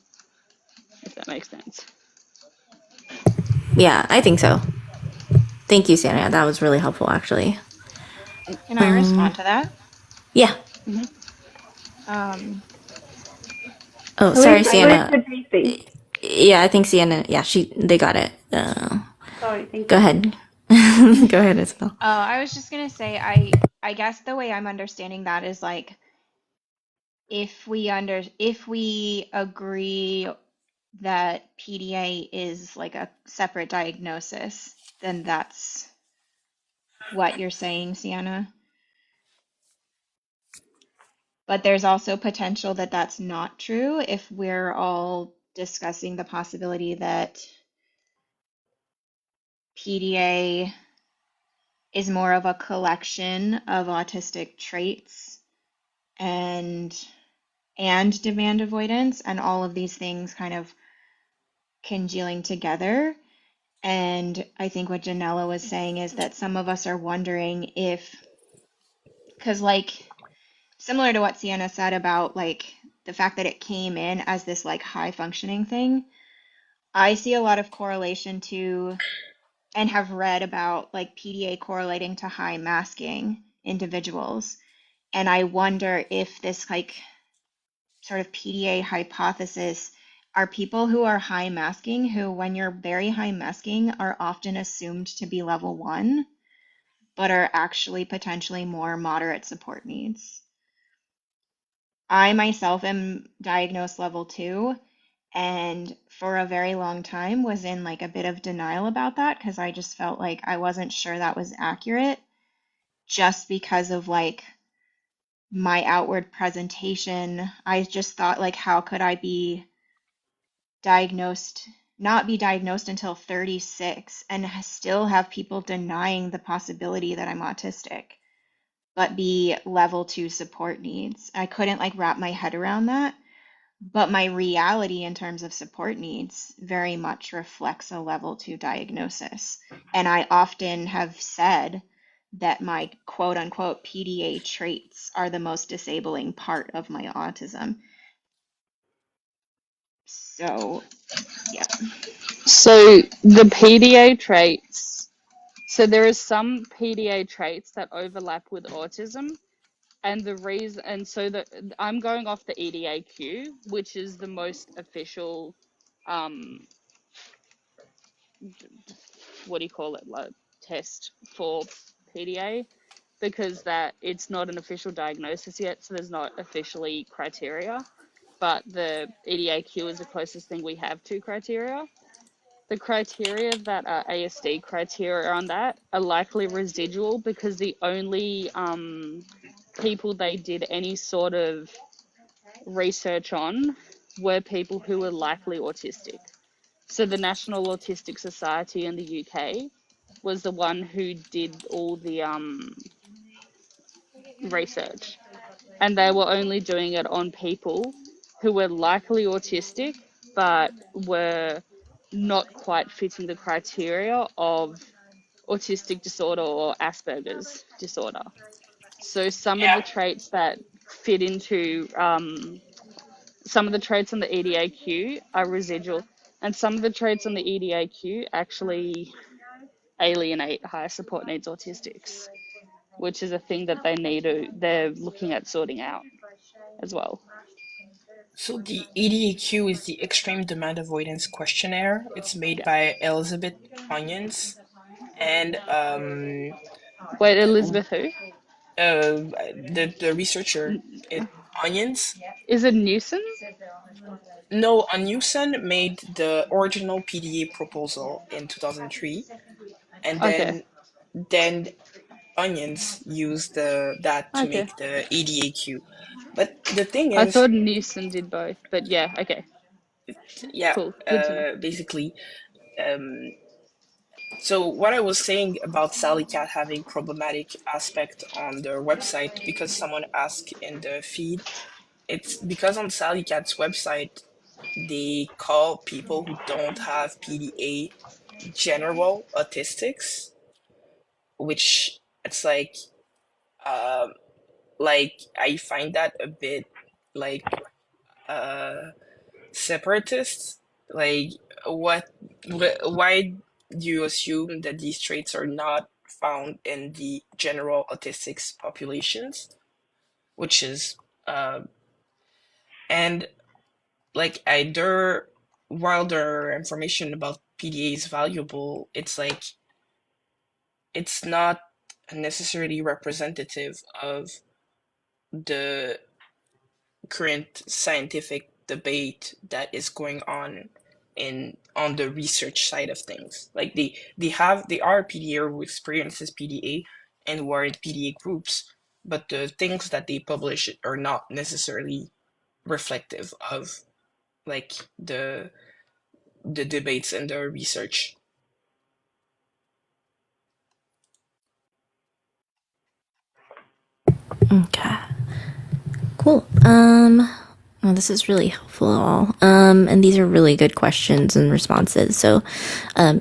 if that makes sense. Yeah, I think so. Thank you, Sienna. That was really helpful, actually. Can I respond to that? Yeah. Oh, sorry, Sienna. Yeah, I think Sienna. Yeah, they got it. Sorry, thank you. Go ahead. Go ahead, Isabel. Oh, I was just gonna say, I guess the way I'm understanding that is like, if we agree that PDA is like a separate diagnosis, then that's what you're saying, Sienna. But there's also potential that that's not true if we're all discussing the possibility that PDA is more of a collection of autistic traits and demand avoidance, and all of these things kind of congealing together. And I think what Janella was saying is that some of us are wondering if, because like similar to what Sienna said about like the fact that it came in as this like high functioning thing, I see a lot of correlation to, and have read about like PDA correlating to high masking individuals. And I wonder if this like sort of PDA hypothesis are people who are high masking, who when you're very high masking are often assumed to be level 1, but are actually potentially more moderate support needs. I myself am diagnosed level 2, and for a very long time was in like a bit of denial about that because I just felt like I wasn't sure that was accurate, just because of like my outward presentation. I just thought like, how could I be not be diagnosed until 36 and still have people denying the possibility that I'm autistic, but be level 2 support needs. I couldn't like wrap my head around that. But my reality in terms of support needs very much reflects a level 2 diagnosis. And I often have said that my quote unquote PDA traits are the most disabling part of my autism. So, yeah. So the PDA traits So there are some PDA traits that overlap with autism, and the reason, and so that I'm going off the EDAQ, which is the most official, what do you call it, like test for PDA, because that it's not an official diagnosis yet, so there's not officially criteria, but the EDAQ is the closest thing we have to criteria. The criteria that are ASD criteria on that are likely residual because the only people they did any sort of research on were people who were likely autistic. So the National Autistic Society in the UK was the one who did all the research, and they were only doing it on people who were likely autistic but were not quite fitting the criteria of autistic disorder or Asperger's disorder. So some of the traits that fit into some of the traits on the EDAQ are residual, and some of the traits on the EDAQ actually alienate higher support needs autistics, which is a thing that they're looking at sorting out as well. So the EDAQ is the Extreme Demand Avoidance Questionnaire. It's made Yeah. by Elizabeth Onions, and Wait, Elizabeth who? the researcher, it Onions. Is it Newson? No, Anusen made the original PDA proposal in 2003, and Okay. then Onions used that to Okay. make the EDAQ. But the thing I is, thought Newson did both, but yeah, okay. yeah, Cool. Good to know. basically, um, so what I was saying about Sally Cat having problematic aspect on their website, because someone asked in the feed, it's because on Sally Cat's website they call people who don't have PDA general autistics, which it's um like I find that a bit like uh separatist. Like what why do you assume that these traits are not found in the general autistics populations, which is and like either while their information about PDA is valuable, it's like it's not necessarily representative of the current scientific debate that is going on on the research side of things. Like they are a PDA who experiences PDA and who are in PDA groups, but the things that they publish are not necessarily reflective of like the debates and the research. Okay. Cool. Well, this is really helpful all. And these are really good questions and responses. So,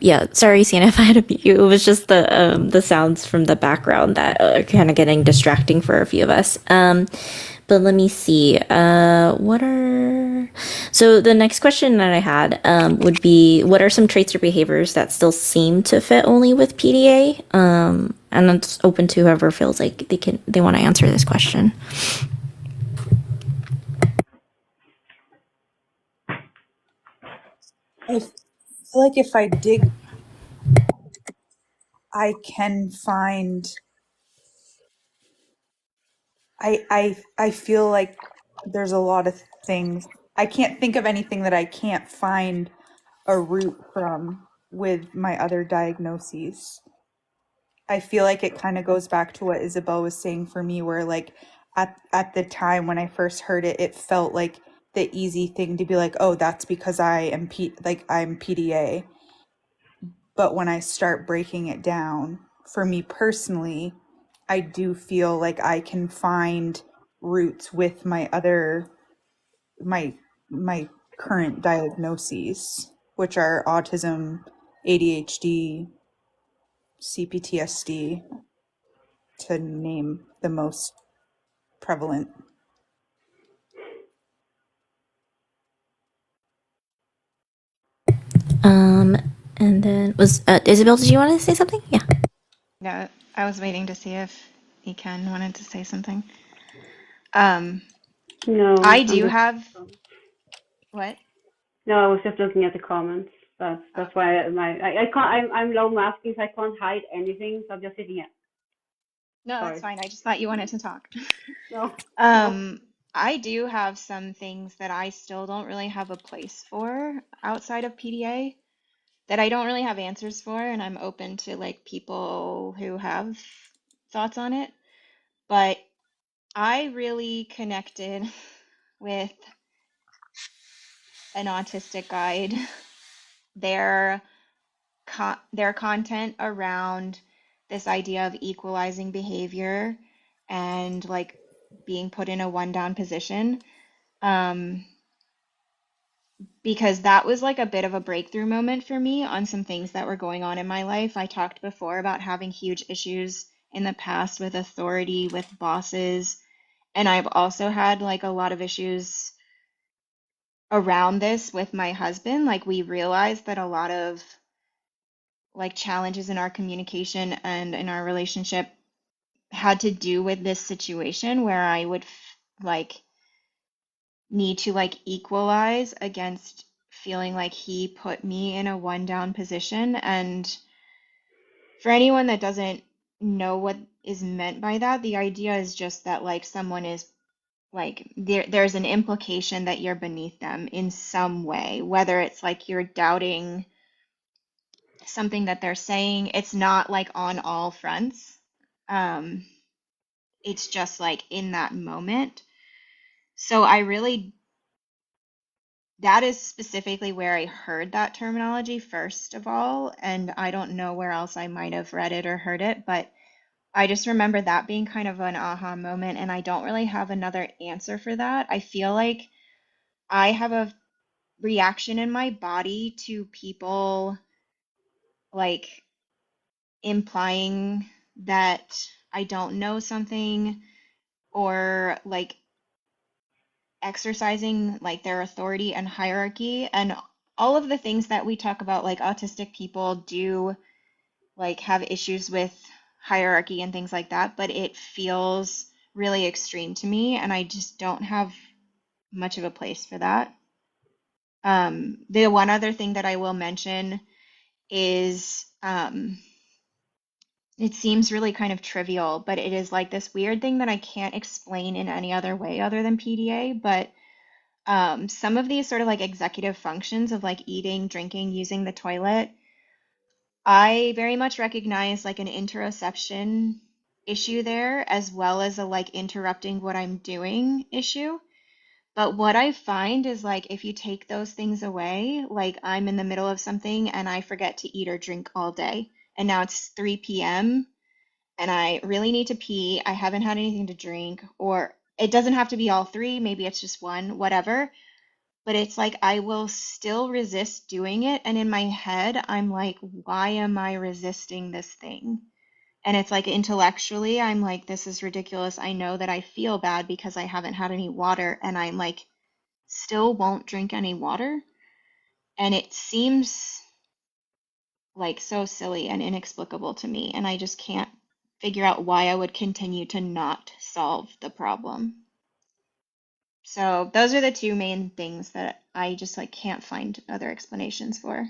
yeah, sorry, Sienna, if I had to mute you. It was just the sounds from the background that are kind of getting distracting for a few of us. But let me see. So the next question that I had would be, what are some traits or behaviors that still seem to fit only with PDA? And it's open to whoever feels like they want to answer this question. I feel like if I dig, I can find. I feel like there's a lot of things. I can't think of anything that I can't find a root from with my other diagnoses. I feel like it kind of goes back to what Isabel was saying for me, where like at the time when I first heard it, it felt like the easy thing to be like, oh, that's because I'm PDA. But when I start breaking it down, for me personally, I do feel like I can find roots with my my current diagnoses, which are autism, ADHD, CPTSD, to name the most prevalent. And then was Isabel, did you want to say something? Yeah. No, I was waiting to see if Eken wanted to say something. Um, No, I I'm do just have what? no. I was just looking at the comments. Oh, That's why I can't. I'm low masking, so I can't hide anything. So I'm just sitting here. no, that's Sorry. fine. I just thought you wanted to talk. No, no. Um, I do have some things that I still don't really have a place for outside of PDA that I don't really have answers for, and I'm open to like people who have thoughts on it. But I really connected with an autistic guide. Their their content around this idea of equalizing behavior and like being put in a one down position. Um, because that was like a bit of a breakthrough moment for me on some things that were going on in my life. I talked before about having huge issues in the past with authority, with bosses, and I've also had like a lot of issues around this with my husband. Like we realized that a lot of like challenges in our communication and in our relationship had to do with this situation where I would like need to like equalize against feeling like he put me in a one down position. And for anyone that doesn't know what is meant by that, the idea is just that like someone is like there's an implication that you're beneath them in some way, whether it's like you're doubting something that they're saying. It's not like on all fronts. Um, it's just like in that moment. So I really that is specifically where I heard that terminology first of all, and I don't know where else I might have read it or heard it, but I just remember that being kind of an aha moment, and I don't really have another answer for that. I feel like I have a reaction in my body to people like implying that I don't know something or like exercising like their authority and hierarchy and all of the things that we talk about like autistic people do like have issues with hierarchy and things like that, but it feels really extreme to me and I just don't have much of a place for that. The one other thing that I will mention is it seems really kind of trivial, but it is like this weird thing that I can't explain in any other way other than PDA, but some of these sort of like executive functions of like eating, drinking, using the toilet, I very much recognize like an interoception issue there as well as a like interrupting what I'm doing issue. But what I find is like if you take those things away, like I'm in the middle of something and I forget to eat or drink all day, and now it's 3 p.m. and I really need to pee, I haven't had anything to drink, or it doesn't have to be all three, maybe it's just one, whatever. But it's like I will still resist doing it. And in my head, I'm like, why am I resisting this thing? And it's like intellectually, I'm like, this is ridiculous. I know that I feel bad because I haven't had any water, and I'm like, still won't drink any water. And it seems like so silly and inexplicable to me. And I just can't figure out why I would continue to not solve the problem. So those are the two main things that I just like can't find other explanations for.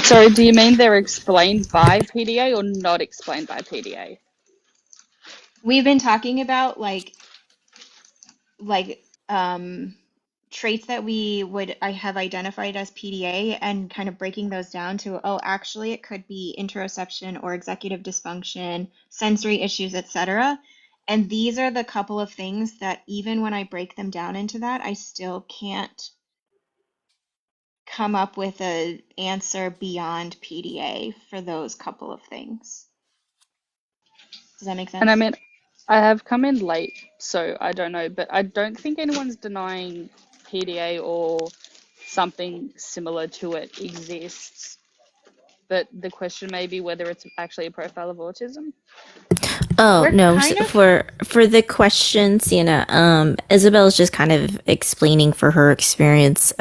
So do you mean they're explained by PDA or not explained by PDA? We've been talking about like traits that we would I have identified as PDA and kind of breaking those down to, oh, actually it could be interoception or executive dysfunction, sensory issues, etc. And these are the couple of things that even when I break them down into that, I still can't come up with an answer beyond PDA for those couple of things. Does that make And I sense? mean, I have come in late, so I don't know, but I don't think anyone's denying PDA or something similar to it exists. but the question may be whether it's actually a profile of autism. Oh We're no, kind of, for the question, Sienna, Isabel's just kind of explaining for her experience,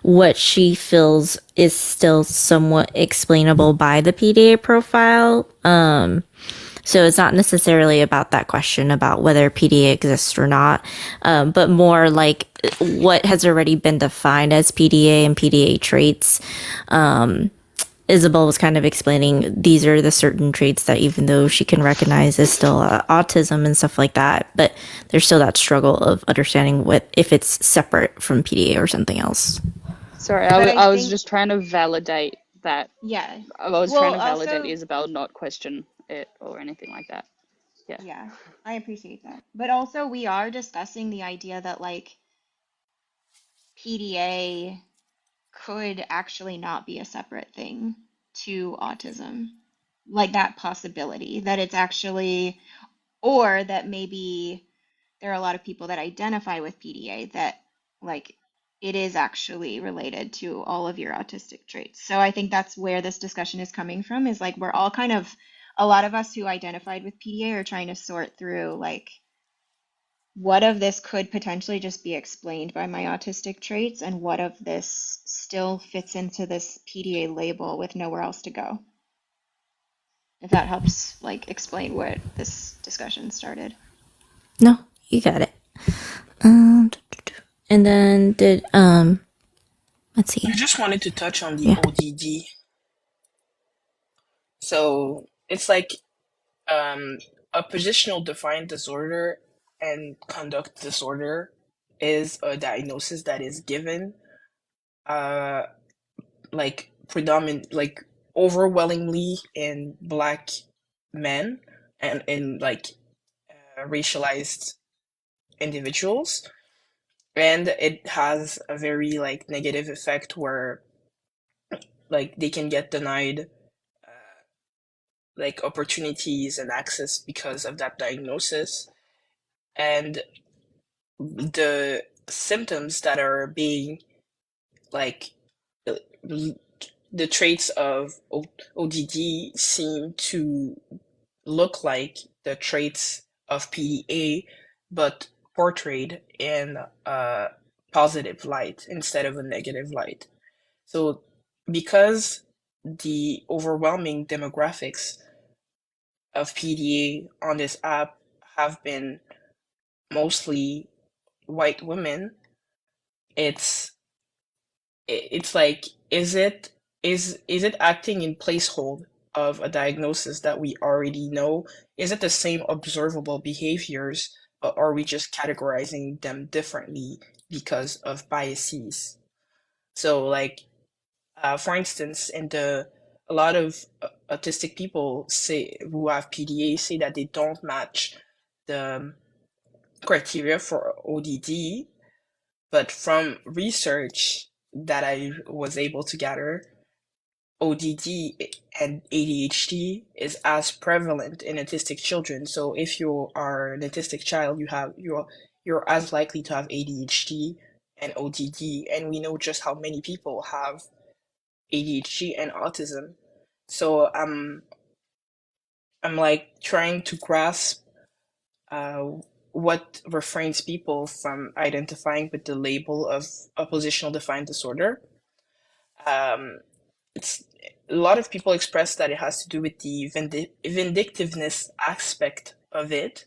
what she feels is still somewhat explainable by the PDA profile. So it's not necessarily about that question about whether PDA exists or not, but more like what has already been defined as PDA and PDA traits. Isabel was kind of explaining these are the certain traits that even though she can recognize is still autism and stuff like that, but there's still that struggle of understanding what if it's separate from PDA or something else. Sorry, but I I was think, just trying to validate that. yeah. I was trying Well, to validate also, Isabel, not question it or anything like that. Yeah. yeah, I appreciate that. But also, we are discussing the idea that like PDA could actually not be a separate thing to autism. Like that possibility that it's actually, or that maybe there are a lot of people that identify with PDA that like it is actually related to all of your autistic traits. So I think that's where this discussion is coming from, is like we're all kind of, a lot of us who identified with PDA are trying to sort through like what of this could potentially just be explained by my autistic traits and what of this still fits into this PDA label with nowhere else to go. If that helps like explain what this discussion started. No, you got it. And then let's I see. just wanted to touch on the Yeah. ODD. So it's like a positional defined disorder and conduct disorder is a diagnosis that is given uh like like overwhelmingly in black men and in like racialized individuals, and it has a very like negative effect where like they can get denied like opportunities and access because of that diagnosis, and the symptoms that are being like uh, the traits of ODD seem to look like the traits of PDA, but portrayed in a positive light instead of a negative light. So, because the overwhelming demographics of PDA on this app have been mostly white women, it's it's like is it acting in placehold of a diagnosis that we already know? Is it the same observable behaviors, or are we just categorizing them differently because of biases? So like for instance, in the a lot of autistic people say who have PDA say that they don't match the criteria for ODD, but from research that I was able to gather, ODD and ADHD is as prevalent in autistic children. So if you are an autistic child, you're as likely to have ADHD and ODD, and we know just how many people have ADHD and autism. So I'm like trying to grasp uh, what refrains people from identifying with the label of oppositional defiant disorder. Um, it's a lot of people express that it has to do with the vindictiveness aspect of it.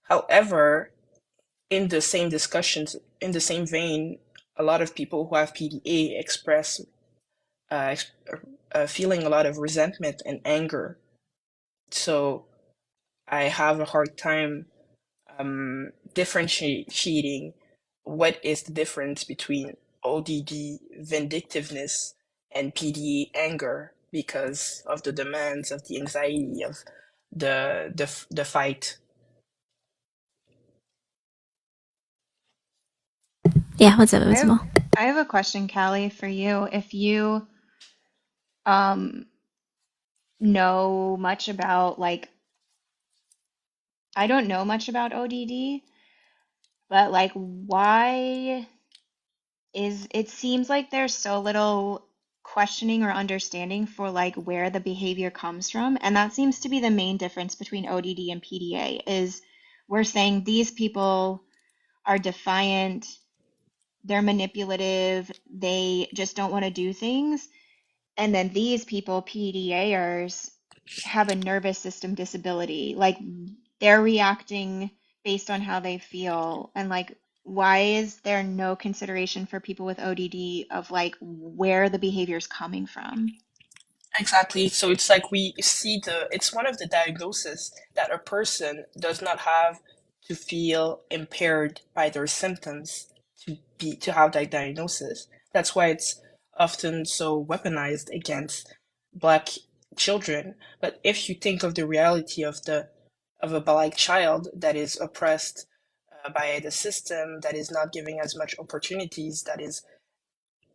However, in the same discussions, in the same vein, a lot of people who have PDA express feeling a lot of resentment and anger. So I have a hard time differentiating what is the difference between ODD vindictiveness and PDA anger because of the demands of the anxiety of the fight. Yeah, what's up, I have Isabel? I have a question, Callie, for you. If you um know much about like I don't know much about ODD, but like why is it seems like there's so little questioning or understanding for like where the behavior comes from. And that seems to be the main difference between ODD and PDA is we're saying these people are defiant, they're manipulative, they just don't want to do things. And then these people, PDAers, have a nervous system disability. Like they're reacting based on how they feel. And like, why is there no consideration for people with ODD of like where the behavior is coming from? Exactly. So it's like we see it's one of the diagnoses that a person does not have to feel impaired by their symptoms to have that diagnosis. That's why it's often so weaponized against Black children. But if you think of the reality of a Black child that is oppressed by the system, that is not giving as much opportunities,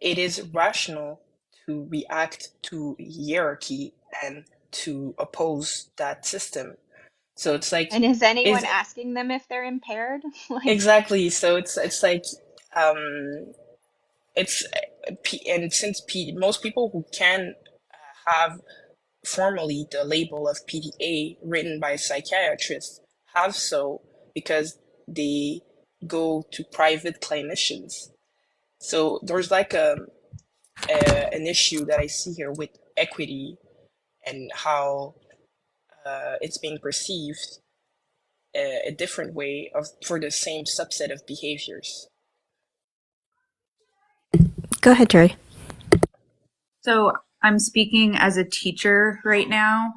it is rational to react to hierarchy and to oppose that system. So it's like, And is anyone is asking them if they're impaired? Like, exactly. So it's like, it's and since most people who can have formally the label of PDA written by psychiatrists have so because they go to private clinicians. So there's like an issue that I see here with equity and how it's being perceived a different way of for the same subset of behaviors. Go ahead, Terry. So I'm speaking as a teacher right now.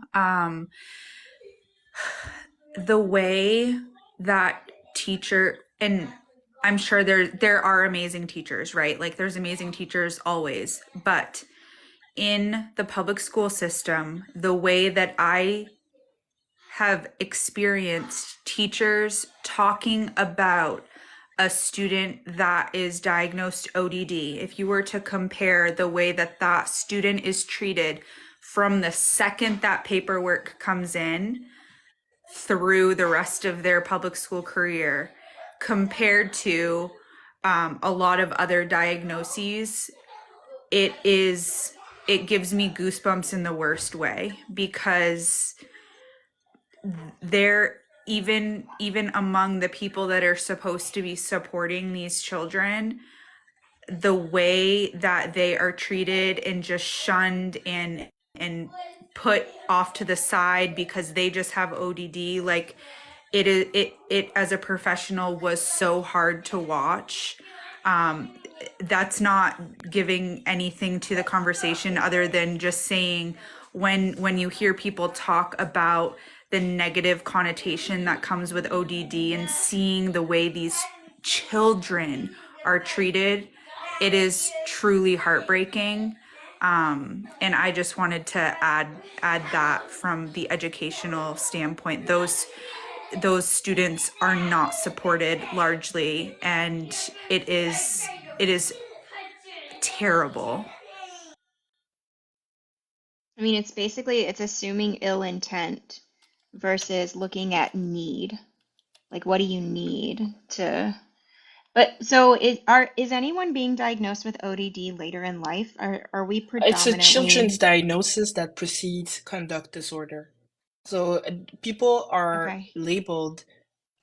The way that teacher, and I'm sure there are amazing teachers, right? Like there's amazing teachers always, but in the public school system, the way that I have experienced teachers talking about a student that is diagnosed ODD, if you were to compare the way that that student is treated from the second that paperwork comes in through the rest of their public school career compared to a lot of other diagnoses, it gives me goosebumps in the worst way because they're even among the people that are supposed to be supporting these children, the way that they are treated and just shunned and put off to the side because they just have ODD, like it as a professional was so hard to watch. That's not giving anything to the conversation other than just saying when you hear people talk about the negative connotation that comes with ODD and seeing the way these children are treated, it is truly heartbreaking. And I just wanted to add that from the educational standpoint. Those students are not supported largely, and it is terrible. I mean, it's basically it's assuming ill intent versus looking at need. Like, what do you need to? But so is anyone being diagnosed with ODD later in life? Are we It's a children's predominantly diagnosis that precedes conduct disorder. So people are okay? labeled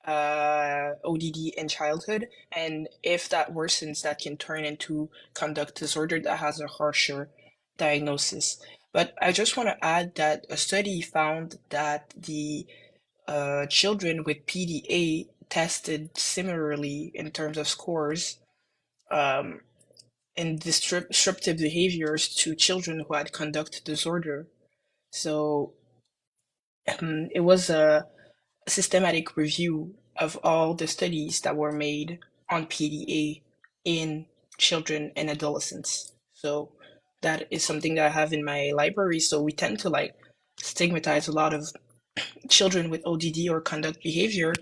ODD in childhood, and if that worsens, that can turn into conduct disorder that has a harsher diagnosis. But I just want to add that a study found that the children with PDA tested similarly in terms of scores um, in disruptive behaviors to children who had conduct disorder. So it was a systematic review of all the studies that were made on PDA in children and adolescents. So that is something that I have in my library. So we tend to like stigmatize a lot of children with ODD or conduct behavior,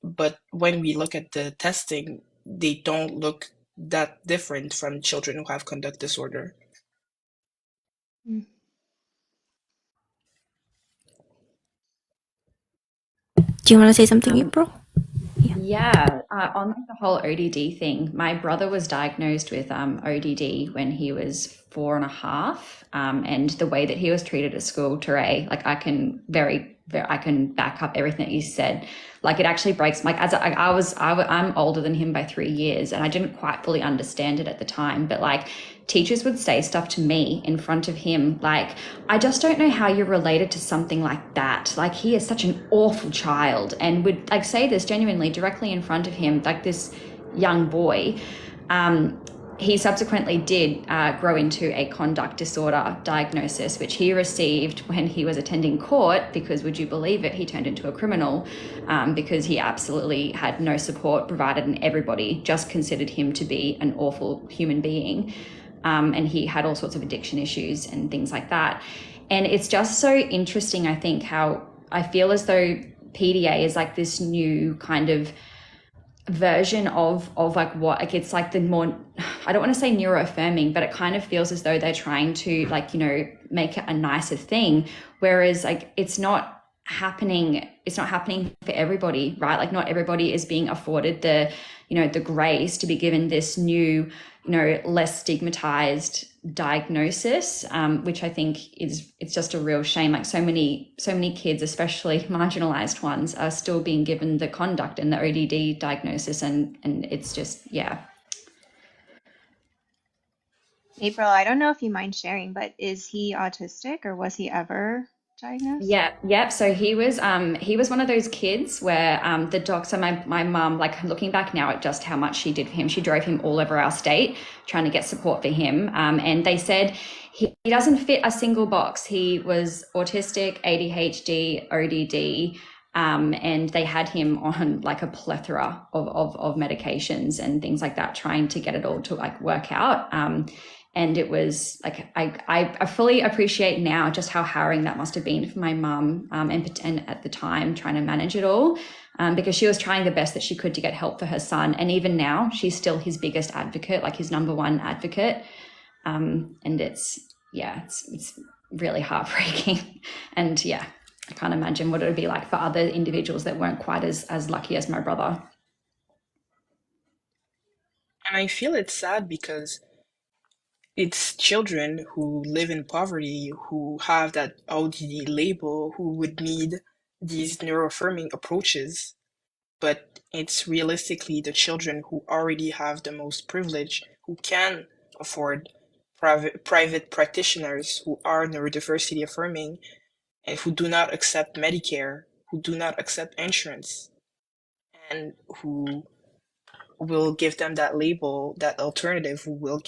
but when we look at the testing, they don't look that different from children who have conduct disorder. Mm. Do you want to say something, Um, April? Yeah. Yeah, on like the whole ODD thing, my brother was diagnosed with ODD when he was 4.5, and the way that he was treated at school, Teray, like I can back up everything that you said. Like it actually breaks. Like I'm older than him by 3 years, and I didn't quite fully understand it at the time. But like teachers would say stuff to me in front of him, like, I just don't know how you're related to something like that. Like he is such an awful child, and would like say this genuinely directly in front of him, like this young boy. He subsequently did grow into a conduct disorder diagnosis, which he received when he was attending court, because would you believe it, he turned into a criminal because he absolutely had no support provided, and everybody just considered him to be an awful human being. And he had all sorts of addiction issues and things like that. And it's just so interesting, I think, how I feel as though PDA is like this new kind of version of like what, like it's like the more, I don't want to say neuroaffirming, but it kind of feels as though they're trying to, like, you know, make it a nicer thing, whereas like it's not happening for everybody, right? Like not everybody is being afforded the, you know, the grace to be given this new, you know, less stigmatized diagnosis, which I think it's just a real shame. Like so many kids, especially marginalized ones, are still being given the conduct and the ODD diagnosis, and it's just, yeah. April, I don't know if you mind sharing, but is he autistic or was he ever diagnosed? Yep. So he was one of those kids where the doc, so my mum, like looking back now at just how much she did for him, she drove him all over our state trying to get support for him. And they said he doesn't fit a single box. He was autistic, ADHD, ODD, and they had him on like a plethora of medications and things like that, trying to get it all to like work out. And it was like, I fully appreciate now just how harrowing that must have been for my mum, and at the time trying to manage it all, because she was trying the best that she could to get help for her son. And even now, she's still his biggest advocate, like his number one advocate. And it's really heartbreaking. And yeah, I can't imagine what it would be like for other individuals that weren't quite as lucky as my brother. And I feel it's sad because it's children who live in poverty, who have that ODD label, who would need these neuroaffirming approaches. But it's realistically the children who already have the most privilege, who can afford private practitioners who are neurodiversity affirming and who do not accept Medicare, who do not accept insurance, and who will give them that label, that alternative, who will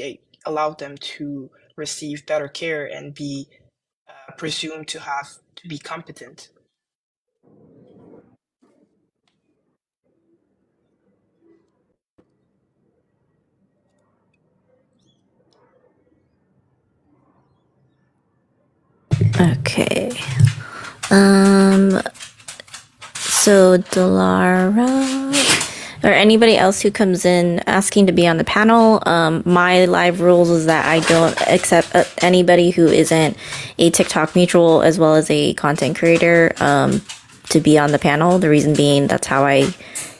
allow them to receive better care and be presumed to be competent. Okay. So Delara or anybody else who comes in asking to be on the panel, my live rules is that I don't accept anybody who isn't a TikTok mutual as well as a content creator to be on the panel. The reason being that's how I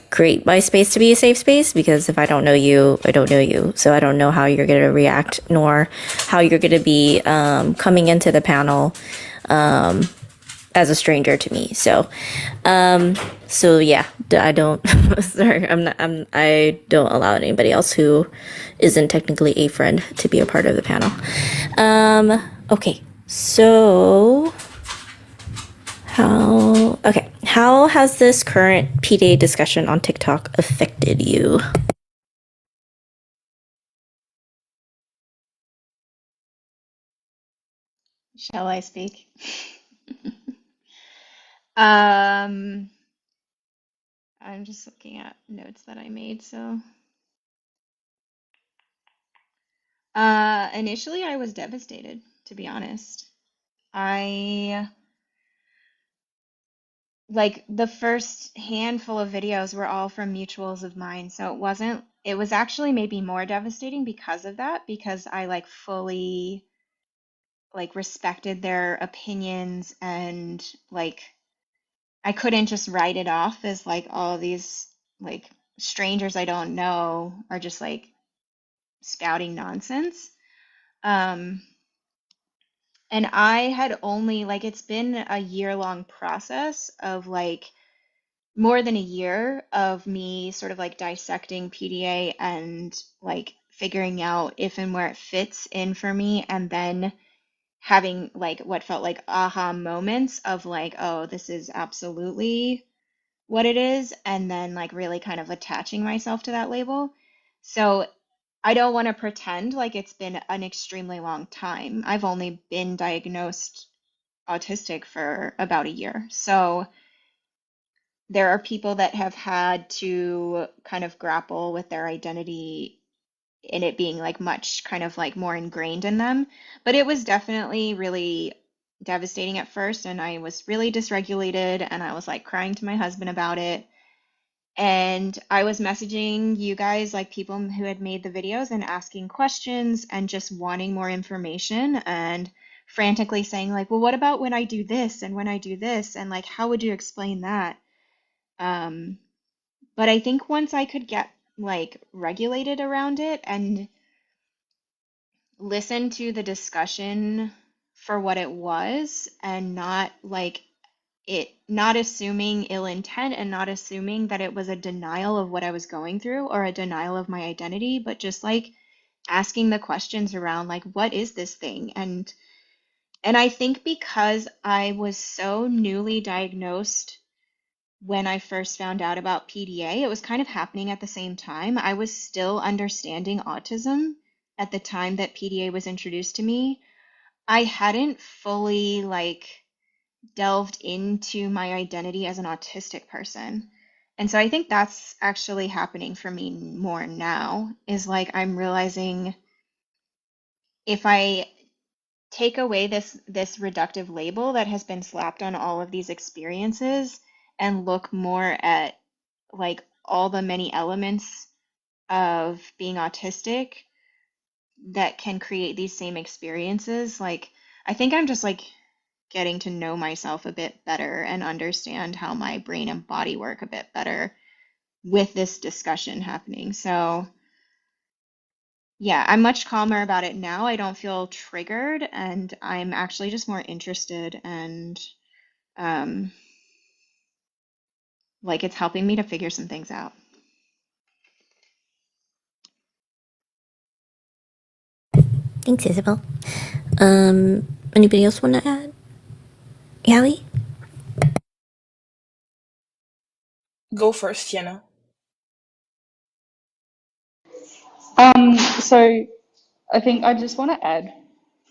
create my space to be a safe space, because if I don't know you, I don't know you. So I don't know how you're going to react nor how you're going to be coming into the panel as a stranger to me. So yeah, I don't sorry, I don't allow anybody else who isn't technically a friend to be a part of the panel. Okay. So how has this current PDA discussion on TikTok affected you? Shall I speak? I'm just looking at notes that I made. So, initially I was devastated, to be honest. I like the first handful of videos were all from mutuals of mine, so it was actually maybe more devastating because of that, because I like fully like respected their opinions, and like I couldn't just write it off as like all these like strangers I don't know are just like spouting nonsense. Um, and I had only like it's been a year-long process of like more than a year of me sort of like dissecting PDA and like figuring out if and where it fits in for me, and then having like what felt like aha moments of like, oh, this is absolutely what it is, and then like really kind of attaching myself to that label. So I don't want to pretend like it's been an extremely long time. I've only been diagnosed autistic for about a year. So there are people that have had to kind of grapple with their identity in it being like much kind of like more ingrained in them. But it was definitely really devastating at first, and I was really dysregulated, and I was like crying to my husband about it. And I was messaging you guys, like people who had made the videos, and asking questions and just wanting more information and frantically saying, like, well, what about when I do this and when I do this? And like, how would you explain that? Um, but I think once I could get like regulated around it and listen to the discussion for what it was and not like it, not assuming ill intent and not assuming that it was a denial of what I was going through or a denial of my identity, but just like asking the questions around like, what is this thing? And I think because I was so newly diagnosed when I first found out about PDA, it was kind of happening at the same time. I was still understanding autism at the time that PDA was introduced to me. I hadn't fully like delved into my identity as an autistic person. And so I think that's actually happening for me more now, is like I'm realizing if I take away this reductive label that has been slapped on all of these experiences and look more at like all the many elements of being autistic that can create these same experiences, like I think I'm just like getting to know myself a bit better and understand how my brain and body work a bit better with this discussion happening. So, yeah, I'm much calmer about it now. I don't feel triggered, and I'm actually just more interested, and um, like it's helping me to figure some things out. Thanks, Isabel. Anybody else want to add? Hallie? Go first, Tiana. So I think I just want to add,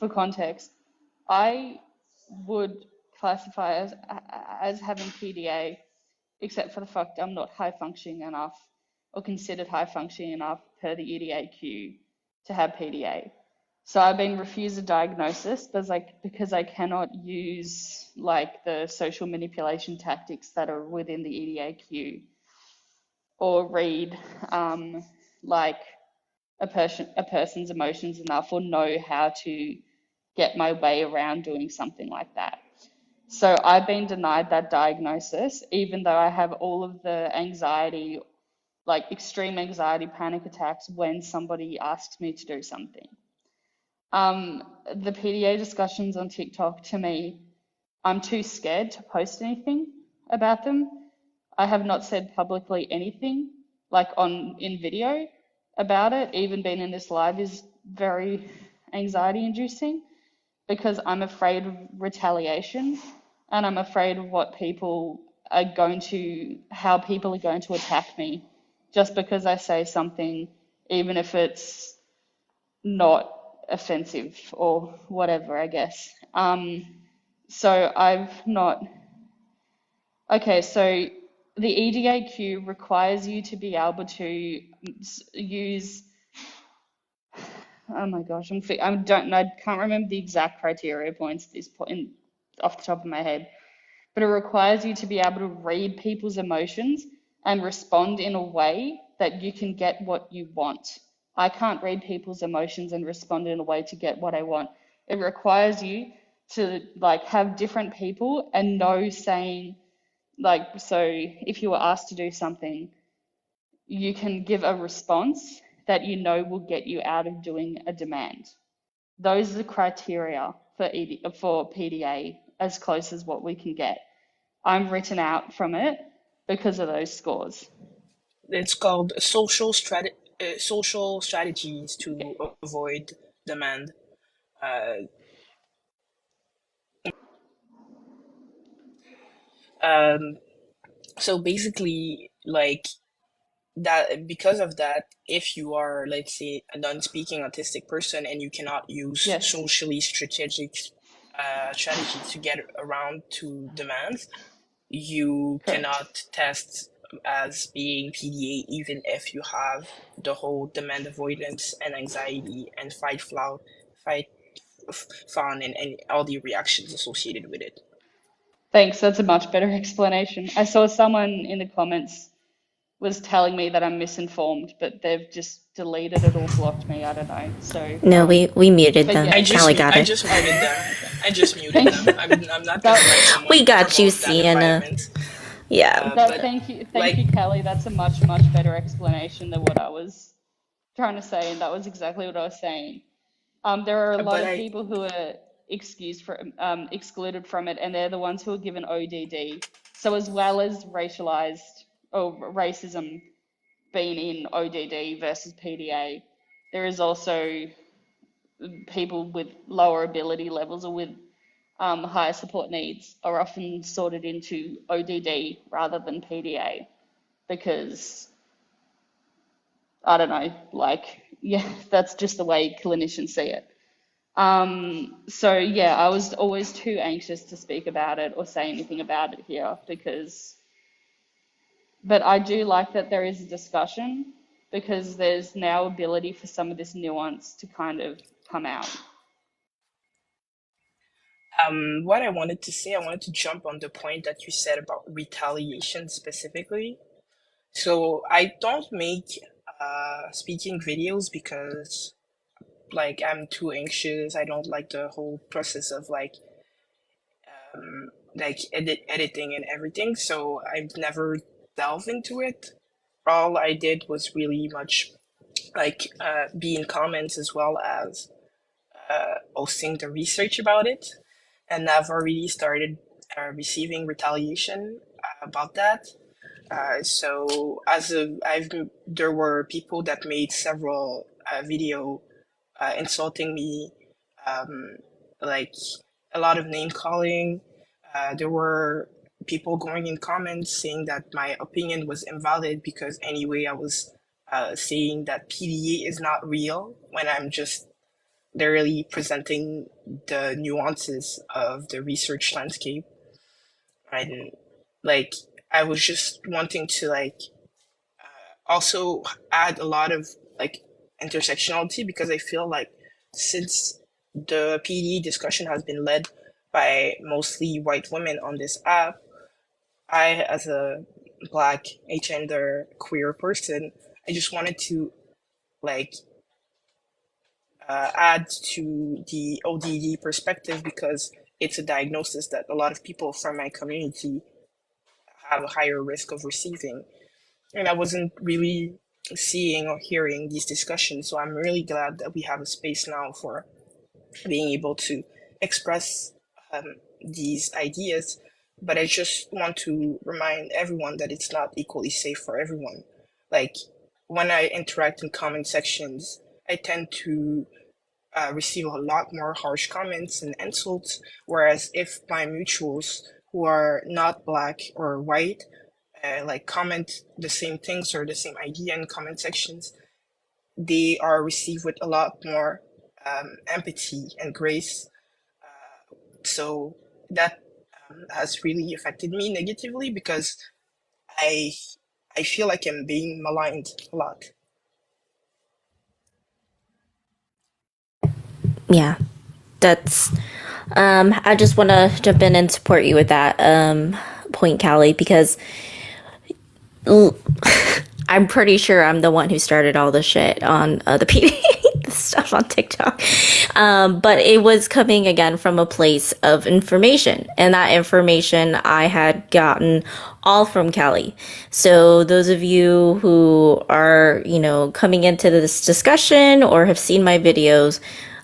for context, I would classify as having PDA, except for the fact I'm not high functioning enough or considered high functioning enough per the EDAQ to have PDA. So I've been refused a diagnosis because I cannot use like the social manipulation tactics that are within the EDAQ or read like a person's emotions enough or know how to get my way around doing something like that. So I've been denied that diagnosis, even though I have all of the anxiety, like extreme anxiety, panic attacks when somebody asks me to do something. The PDA discussions on TikTok, to me, I'm too scared to post anything about them. I have not said publicly anything, like in video about it. Even being in this live is very anxiety inducing because I'm afraid of retaliation and I'm afraid of how people are going to attack me just because I say something, even if it's not offensive or whatever, I guess. So I've not. Okay, so the EDAQ requires you to be able to use. Oh my gosh, I can't remember the exact criteria points at this point off the top of my head, but it requires you to be able to read people's emotions and respond in a way that you can get what you want. I can't read people's emotions and respond in a way to get what I want. It requires you to like have different people and know saying like, so if you were asked to do something you can give a response that you know will get you out of doing a demand. Those are the criteria for PDA, as close as what we can get. I'm written out from it because of those scores. It's called social strategies to avoid demand. Um, so basically, like that, because of that, if you are, let's say, a non-speaking autistic person and you cannot use Yes. socially strategic strategies to get around to demands, you Correct. cannot test as being PDA even if you have the whole demand avoidance and anxiety and fight fawn and all the reactions associated with it. Thanks, that's a much better explanation. I saw someone in the comments was telling me that I'm misinformed, but they've just deleted it or blocked me. I don't know. So, No, we muted but them. yeah, Callie got I it. just muted them. I just muted thank them. you. I'm not gonna let someone We got you, promote that Sienna. environment. Yeah. But Thank you, like, Kelly. That's a much better explanation than what I was trying to say, and that was exactly what I was saying. There are a lot but of I people who are excluded from it, and they're the ones who are given ODD. So as well as racialized or racism being in ODD versus PDA, there is also people with lower ability levels or with higher support needs are often sorted into ODD rather than PDA because I don't know, like, yeah, that's just the way clinicians see it. So yeah, I was always too anxious to speak about it or say anything about it here but I do like that there is a discussion because there's now ability for some of this nuance to kind of come out. what I wanted to say, I wanted to jump on the point that you said about retaliation specifically. So I don't make speaking videos because like I'm too anxious. I don't like the whole process of editing and everything. So I've never delved into it. All I did was really much be in comments as well as posting the research about it. And I've already started receiving retaliation about that. So there were people that made several video insulting me, um, like a lot of name calling. There were people going in comments saying that my opinion was invalid because anyway I was saying that PDA is not real when I'm just literally presenting the nuances of the research landscape. And like I was just wanting to also add a lot of like intersectionality because I feel like since the PD discussion has been led by mostly white women on this app, I as a black agender queer person, I just wanted to like add to the ODD perspective because it's a diagnosis that a lot of people from my community have a higher risk of receiving. And I wasn't really seeing or hearing these discussions. So I'm really glad that we have a space now for being able to express these ideas. But I just want to remind everyone that it's not equally safe for everyone. Like when I interact in comment sections, I tend to receive a lot more harsh comments and insults. Whereas if my mutuals who are not black or white comment the same things or the same idea in comment sections, they are received with a lot more empathy and grace. So that has really affected me negatively because I I feel like I'm being maligned a lot. Yeah. That's I just want to jump in and support you with that point, Callie, because I'm pretty sure I'm the one who started all the shit on the PDA stuff on TikTok. But it was coming again from a place of information, and that information I had gotten all from Kelly. So those of you who are, coming into this discussion or have seen my videos,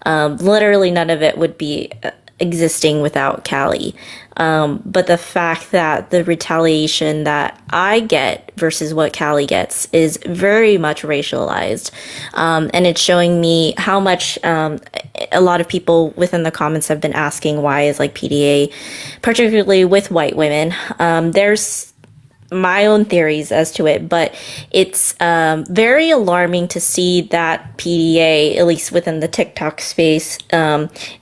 literally none of it would be existing without Callie. But the fact that the retaliation that I get versus what Callie gets is very much racialized. And it's showing me how much a lot of people within the comments have been asking why is like PDA, particularly with white women. There's my own theories as to it, but it's very alarming to see that PDA, at least within the TikTok space,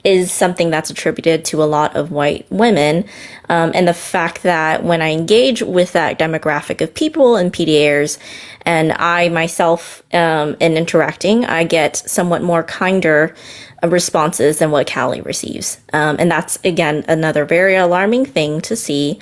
is something that's attributed to a lot of white women. And the fact that when I engage with that demographic of people and PDAers, and I myself in interacting, I get somewhat more kinder responses than what Callie receives. And that's, again, another very alarming thing to see.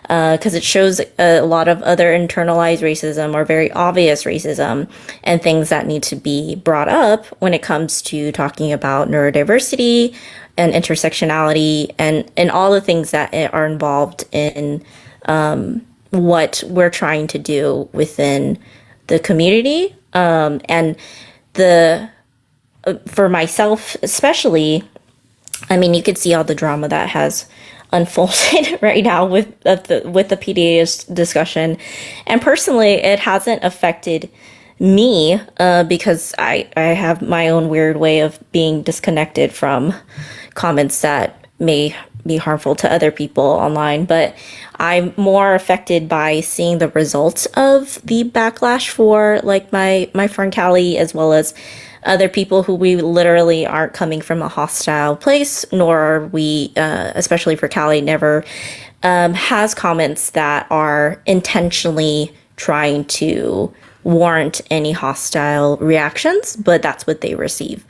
Because it shows a lot of other internalized racism or very obvious racism and things that need to be brought up when it comes to talking about neurodiversity and intersectionality and all the things that are involved in what we're trying to do within the community. And for myself especially, I mean, you could see all the drama that has unfolded right now with the PDA's discussion, and personally it hasn't affected me because I have my own weird way of being disconnected from comments that may be harmful to other people online, but I'm more affected by seeing the results of the backlash for like my friend Callie, as well as other people who we literally aren't coming from a hostile place, nor are we, especially for Callie, never has comments that are intentionally trying to warrant any hostile reactions, but that's what they receive.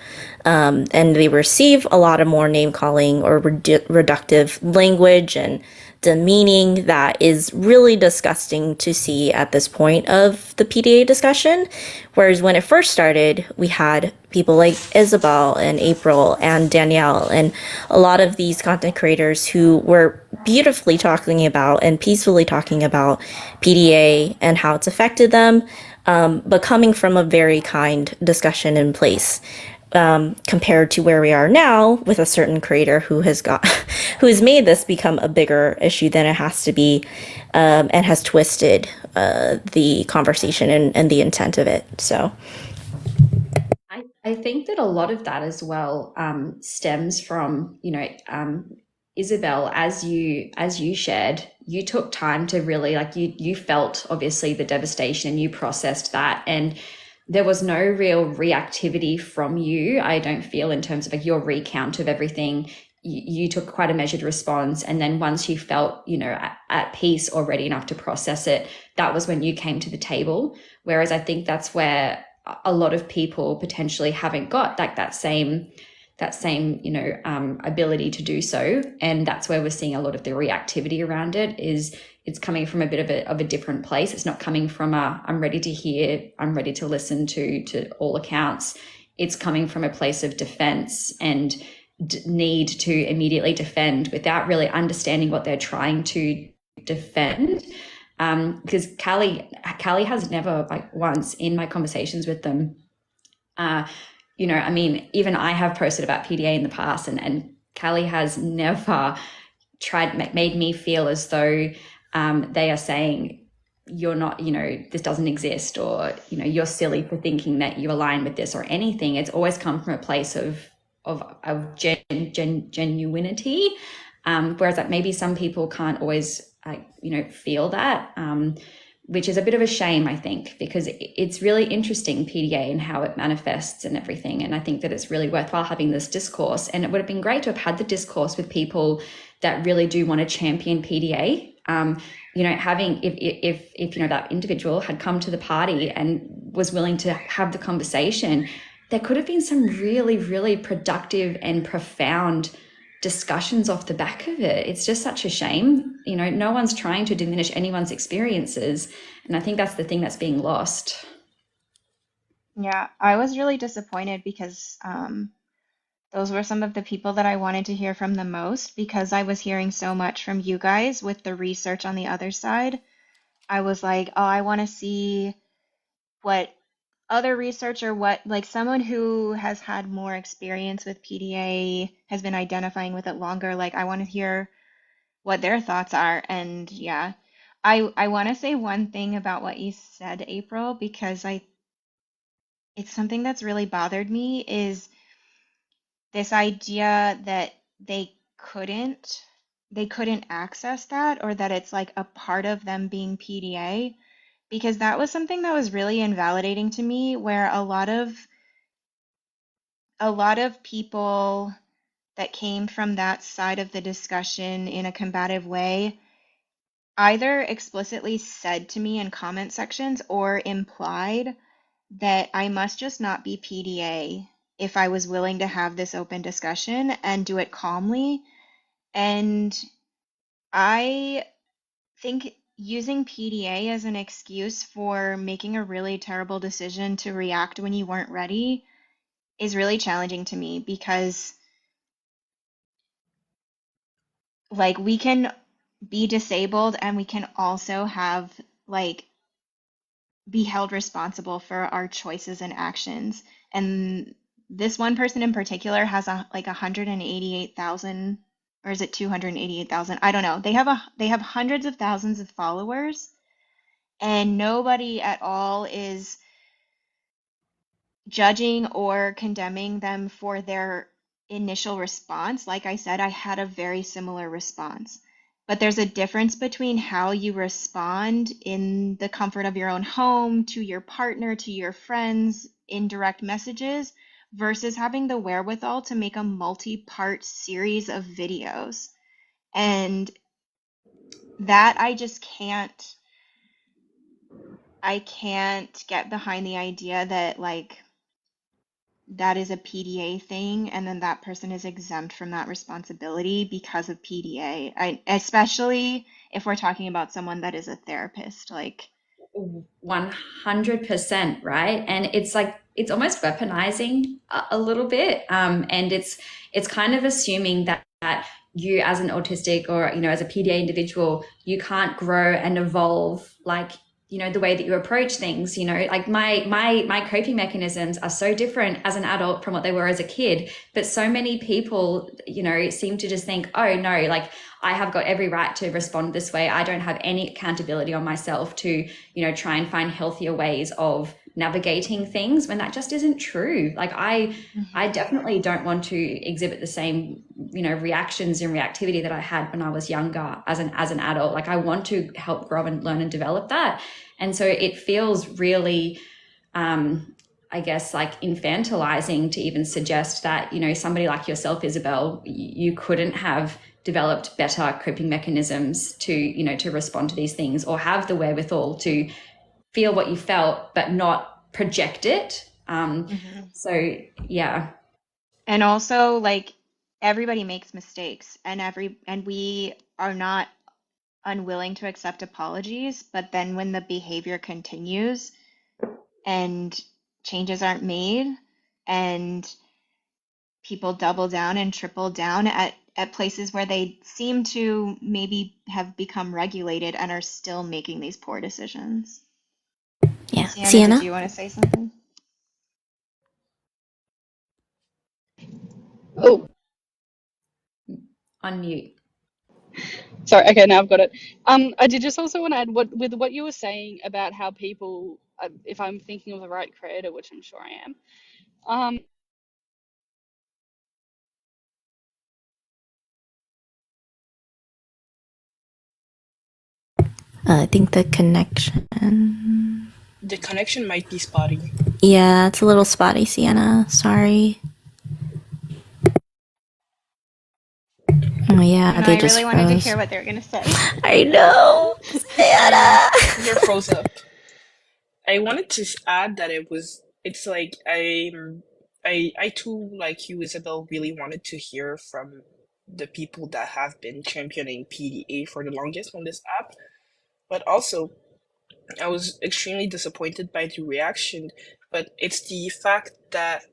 And they receive a lot of more name calling or reductive language and demeaning that is really disgusting to see at this point of the PDA discussion. Whereas when it first started, we had people like Isabel and April and Danielle and a lot of these content creators who were beautifully talking about and peacefully talking about PDA and how it's affected them, but coming from a very kind discussion in place. Compared to where we are now with a certain creator who has made this become a bigger issue than it has to be, and has twisted the conversation and the intent of it. So I think that a lot of that as well stems from, Isabel, as you shared, you took time to really, like, you felt obviously the devastation and you processed that, and there was no real reactivity from you, I don't feel, in terms of like your recount of everything. You took quite a measured response, and then once you felt, at peace or ready enough to process it, that was when you came to the table. Whereas I think that's where a lot of people potentially haven't got like that same ability to do so, and that's where we're seeing a lot of the reactivity around it. It's coming from a bit of a different place. It's not coming from I'm ready to hear, I'm ready to listen to all accounts. It's coming from a place of defense and need to immediately defend without really understanding what they're trying to defend. Because Callie has never, like, once in my conversations with them, even I have posted about PDA in the past, and Callie has never made me feel as though they are saying you're not, this doesn't exist, or, you're silly for thinking that you align with this or anything. It's always come from a place of genuinity, whereas like maybe some people can't always, feel that, which is a bit of a shame, I think, because it's really interesting, PDA, and how it manifests and everything. And I think that it's really worthwhile having this discourse. And it would have been great to have had the discourse with people that really do want to champion PDA. Having, if that individual had come to the party and was willing to have the conversation, there could have been some really, really productive and profound discussions off the back of it. It's just such a shame. No one's trying to diminish anyone's experiences. And I think that's the thing that's being lost. Yeah, I was really disappointed because those were some of the people that I wanted to hear from the most because I was hearing so much from you guys with the research on the other side. I was like, oh, I want to see what other research or what, like someone who has had more experience with PDA, has been identifying with it longer, like I want to hear what their thoughts are. And yeah, I want to say one thing about what you said, April, because it's something that's really bothered me is this idea that couldn't they couldn't access that or that it's like a part of them being PDA because that was something that was really invalidating to me where a lot of people that came from that side of the discussion in a combative way either explicitly said to me in comment sections or implied that I must just not be PDA if I was willing to have this open discussion and do it calmly. And I think using PDA as an excuse for making a really terrible decision to react when you weren't ready is really challenging to me because, like, we can be disabled and we can also have, like, be held responsible for our choices and actions. And this one person in particular has like 188,000, or is it 288,000? I don't know. They have hundreds of thousands of followers, and nobody at all is judging or condemning them for their initial response. Like I said, I had a very similar response. But there's a difference between how you respond in the comfort of your own home, to your partner, to your friends, in direct messages, versus having the wherewithal to make a multi-part series of videos. And that I can't get behind the idea that like that is a PDA thing, and then that person is exempt from that responsibility because of PDA. Especially if we're talking about someone that is a therapist, like 100%, right? And it's like it's almost weaponizing a little bit, and it's kind of assuming that you as an autistic or as a PDA individual, you can't grow and evolve like the way that you approach things. Like my coping mechanisms are so different as an adult from what they were as a kid, but so many people seem to just think, oh no, like I have got every right to respond this way. I don't have any accountability on myself to try and find healthier ways of navigating things, when that just isn't true. Like I definitely don't want to exhibit the same reactions and reactivity that I had when I was younger as an adult. Like I want to help grow and learn and develop that. And so it feels really I guess like infantilizing to even suggest that somebody like yourself, Isabel, you couldn't have developed better coping mechanisms to to respond to these things, or have the wherewithal to feel what you felt but not project it. So yeah. and also like everybody makes mistakes, and we are not unwilling to accept apologies, but then when the behavior continues and changes aren't made and people double down and triple down at places where they seem to maybe have become regulated and are still making these poor decisions. Yeah. Sienna, did Sienna? you want to say something? Oh, Unmute. sorry. Okay, now I've got it. I did just also want to add what you were saying about how people, if I'm thinking of the right creator, which I'm sure I am, um, I think the connection. The connection might be spotty. Yeah, it's a little spotty, Sienna. Sorry. Oh yeah, No, they I just really wanted to froze. hear what they were going to say. I know, Sienna. You're froze up. I wanted to add that it's like I too, like you, Isabel, really wanted to hear from the people that have been championing PDA for the longest on this app, but also I was extremely disappointed by the reaction, but it's the fact that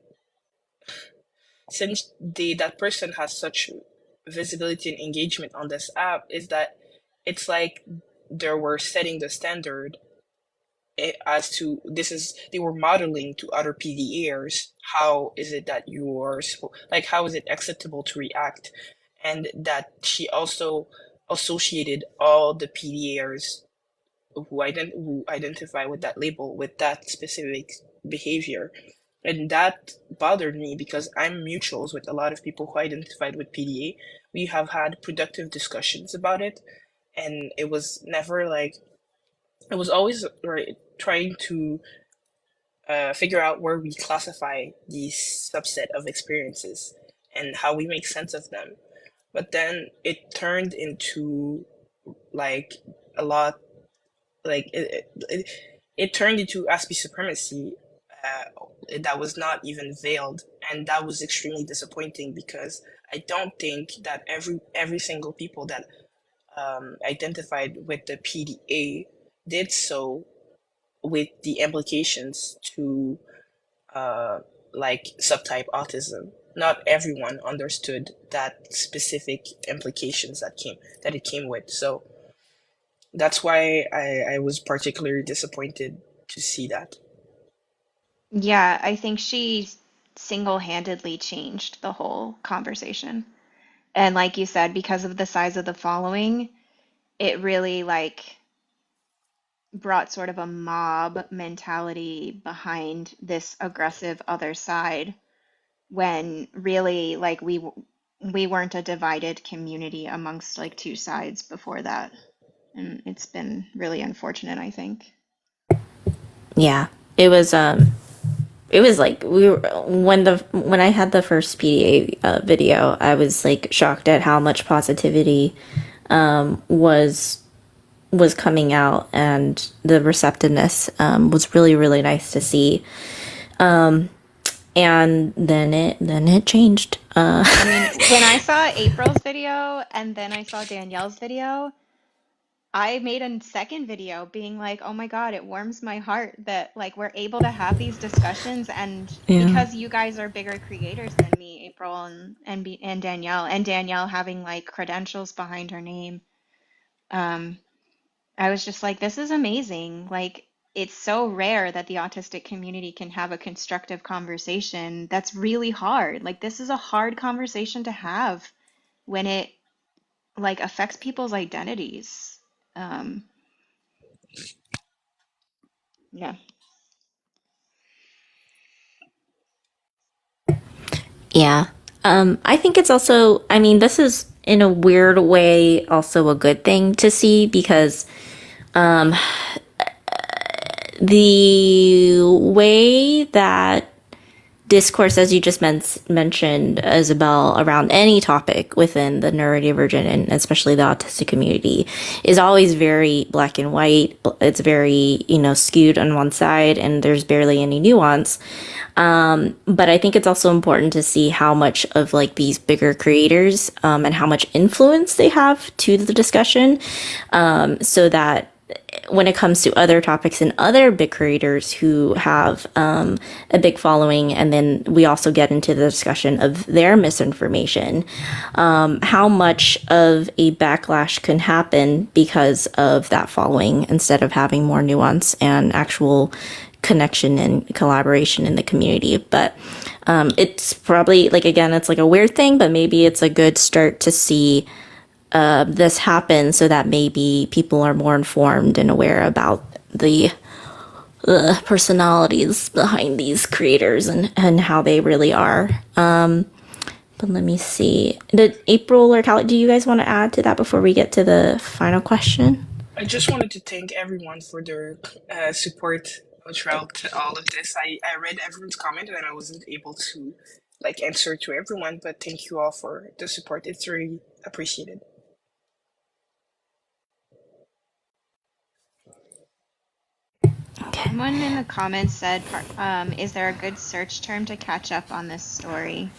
since that person has such visibility and engagement on this app, is that it's like they were setting the standard as to they were modeling to other PDAers how is it that you are like how is it acceptable to react, and that she also associated all the PDAers who identify with that label with that specific behavior. And that bothered me because I'm mutuals with a lot of people who identified with PDA. We have had productive discussions about it, and it was never like it was always right, trying to figure out where we classify these subset of experiences and how we make sense of them. But then it turned into like a lot like it turned into aspie supremacy that was not even veiled, and that was extremely disappointing because I don't think that every single people that identified with the PDA did so with the implications to uh, like subtype autism. Not everyone understood that specific implications that it came with. So that's why I was particularly disappointed to see that. Yeah, I think she single-handedly changed the whole conversation. And like you said, because of the size of the following, it really like brought sort of a mob mentality behind this aggressive other side when really like we weren't a divided community amongst like two sides before that. And it's been really unfortunate, I think. Yeah, it was like we were when I had the first PDA video, I was like shocked at how much positivity was coming out, and the receptiveness was really nice to see. And then it changed. I mean, when I saw April's video and then I saw Danielle's video, I made a second video being like, "Oh my God, it warms my heart that like we're able to have these discussions." And Yeah. because you guys are bigger creators than me, April and Danielle having like credentials behind her name, um, I was just like, "This is amazing." Like it's so rare that the autistic community can have a constructive conversation. That's really hard. Like this is a hard conversation to have when it like affects people's identities. Um, yeah. Yeah. I think it's also, I mean, this is in a weird way also a good thing to see because the way that discourse, as you just mentioned, Isabel, around any topic within the neurodivergent and especially the autistic community is always very black and white. It's very, skewed on one side and there's barely any nuance. But I think it's also important to see how much of like these bigger creators and how much influence they have to the discussion, so that when it comes to other topics and other big creators who have a big following, and then we also get into the discussion of their misinformation, how much of a backlash can happen because of that following instead of having more nuance and actual connection and collaboration in the community. But it's probably like, again, it's like a weird thing, but maybe it's a good start to see this happen so that maybe people are more informed and aware about the personalities behind these creators and how they really are. But let me see. Did April or Callie, do you guys want to add to that before we get to the final question? I just wanted to thank everyone for their support throughout all of this. I read everyone's comment and I wasn't able to like answer to everyone, but thank you all for the support. It's really appreciated. Okay. Someone in the comments said, is there a good search term to catch up on this story?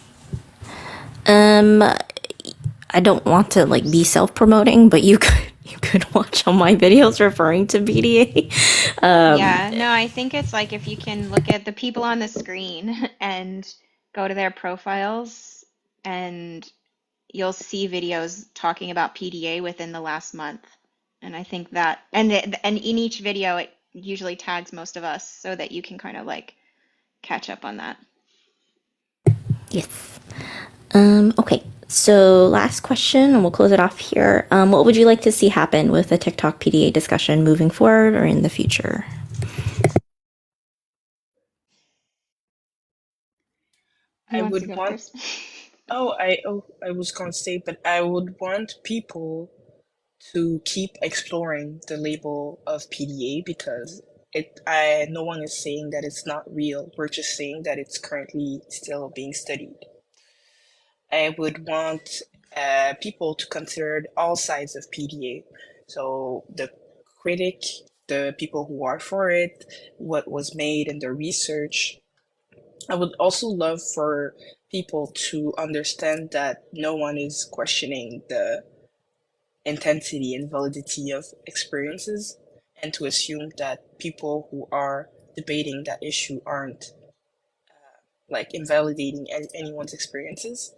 I don't want to like be self-promoting, but you you could watch on my videos referring to PDA. Yeah, no, I think it's like if you can look at the people on the screen and go to their profiles, and you'll see videos talking about PDA within the last month. And I think that, and in each video, it usually tags most of us so that you can kind of like catch up on that. Yes. Okay. So last question, and we'll close it off here. What would you like to see happen with the TikTok PDA discussion moving forward or in the future? Who I wants to would go want. first? I was gonna say, but I would want people to keep exploring the label of PDA because no one is saying that it's not real. We're just saying that it's currently still being studied. I would want people to consider all sides of PDA. So the critic, the people who are for it, what was made in the research. I would also love for people to understand that no one is questioning the intensity and validity of experiences, and to assume that people who are debating that issue aren't like invalidating anyone's experiences.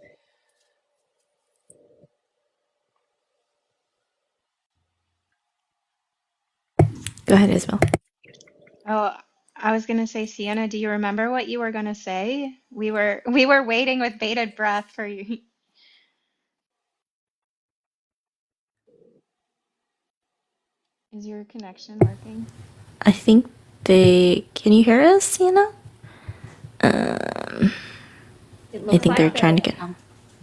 Go ahead, Isabel. Oh, I was gonna say, Sienna, do you remember what you were gonna say? We were waiting with bated breath for you. Is your connection working? I think can you hear us, Sienna? I It looks think they're like trying to get.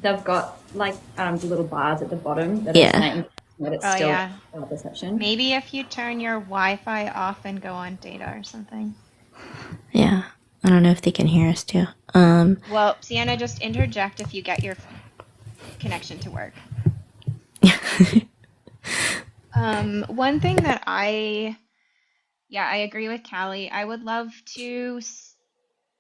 they've got like the little bars at the bottom that are saying that it's Oh still yeah. reception. Maybe if you turn your Wi-Fi off and go on data or something. Yeah. I don't know if they can hear us too. Well, Sienna, just interject if you get your connection to work. One thing that I agree with Callie. I would love to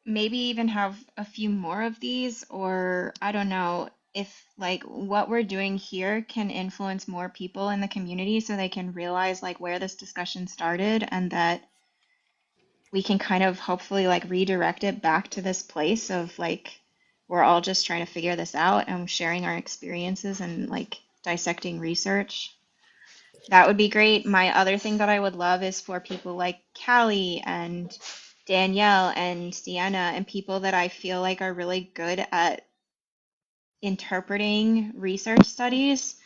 maybe even have a few more of these, or I don't know if like what we're doing here can influence more people in the community so they can realize like where this discussion started, and that we can kind of hopefully like redirect it back to this place of like we're all just trying to figure this out and sharing our experiences and like dissecting research. That would be great. My other thing that I would love is for people like Callie and Danielle and Sienna and people that I feel like are really good at interpreting research studies.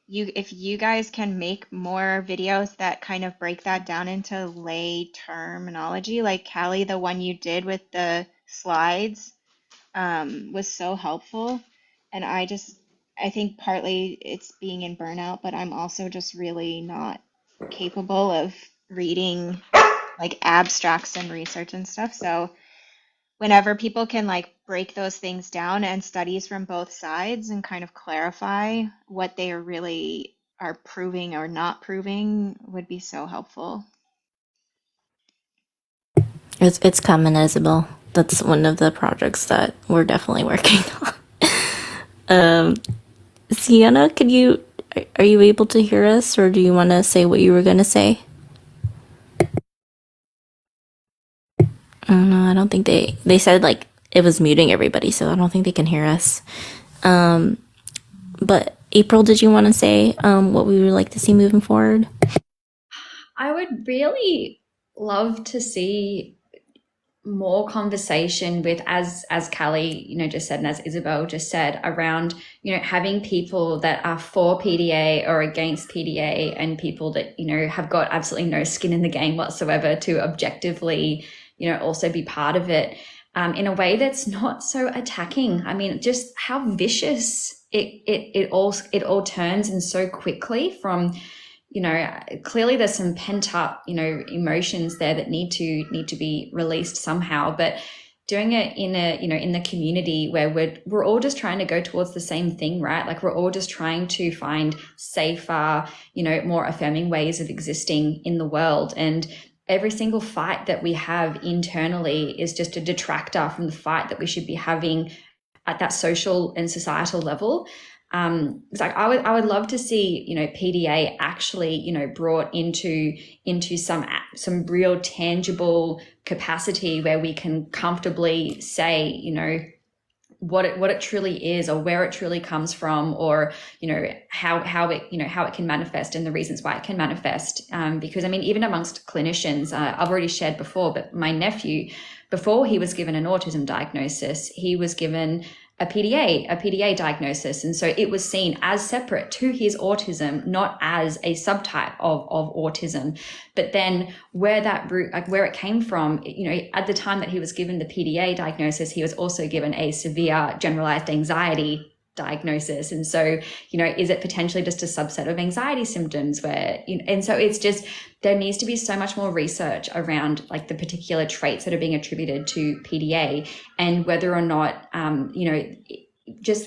If you guys can make more videos that kind of break that down into lay terminology, like Callie, the one you did with the slides, was so helpful. And I think partly it's being in burnout, but I'm also just really not capable of reading like abstracts and research and stuff. So whenever people can like break those things down and studies from both sides and kind of clarify what they really are proving or not proving would be so helpful. It's coming, Isabel. That's one of the projects that we're definitely working on. Sienna, are you able to hear us, or do you want to say what you were going to say? Oh no, I don't think they said like it was muting everybody, so I don't think they can hear us. But April, did you want to say what we would like to see moving forward? I would really love to see more conversation with, as Callie just said, and as Isabel just said, around having people that are for PDA or against PDA, and people that have got absolutely no skin in the game whatsoever to objectively also be part of it, in a way that's not so attacking. I mean, just how vicious it all turns, and so quickly from clearly there's some pent up emotions there that need to be released somehow, but doing it in a in the community where we're all just trying to go towards the same thing, right? Like we're all just trying to find safer, more affirming ways of existing in the world, and every single fight that we have internally is just a detractor from the fight that we should be having at that social and societal level. It's like I would love to see, you know, PDA actually, you know, brought into some real tangible capacity where we can comfortably say, you know, what it truly is, or where it truly comes from, or, you know, how it, you know, how it can manifest and the reasons why it can manifest. Because I mean, even amongst clinicians, I've already shared before, but my nephew, before he was given an autism diagnosis, he was given a PDA diagnosis. And so it was seen as separate to his autism, not as a subtype of autism. But then where that root, like where it came from, you know, at the time that he was given the PDA diagnosis, he was also given a severe generalized anxiety diagnosis. And so, you know, is it potentially just a subset of anxiety symptoms where, you know, and so it's just, there needs to be so much more research around like the particular traits that are being attributed to PDA and whether or not, you know,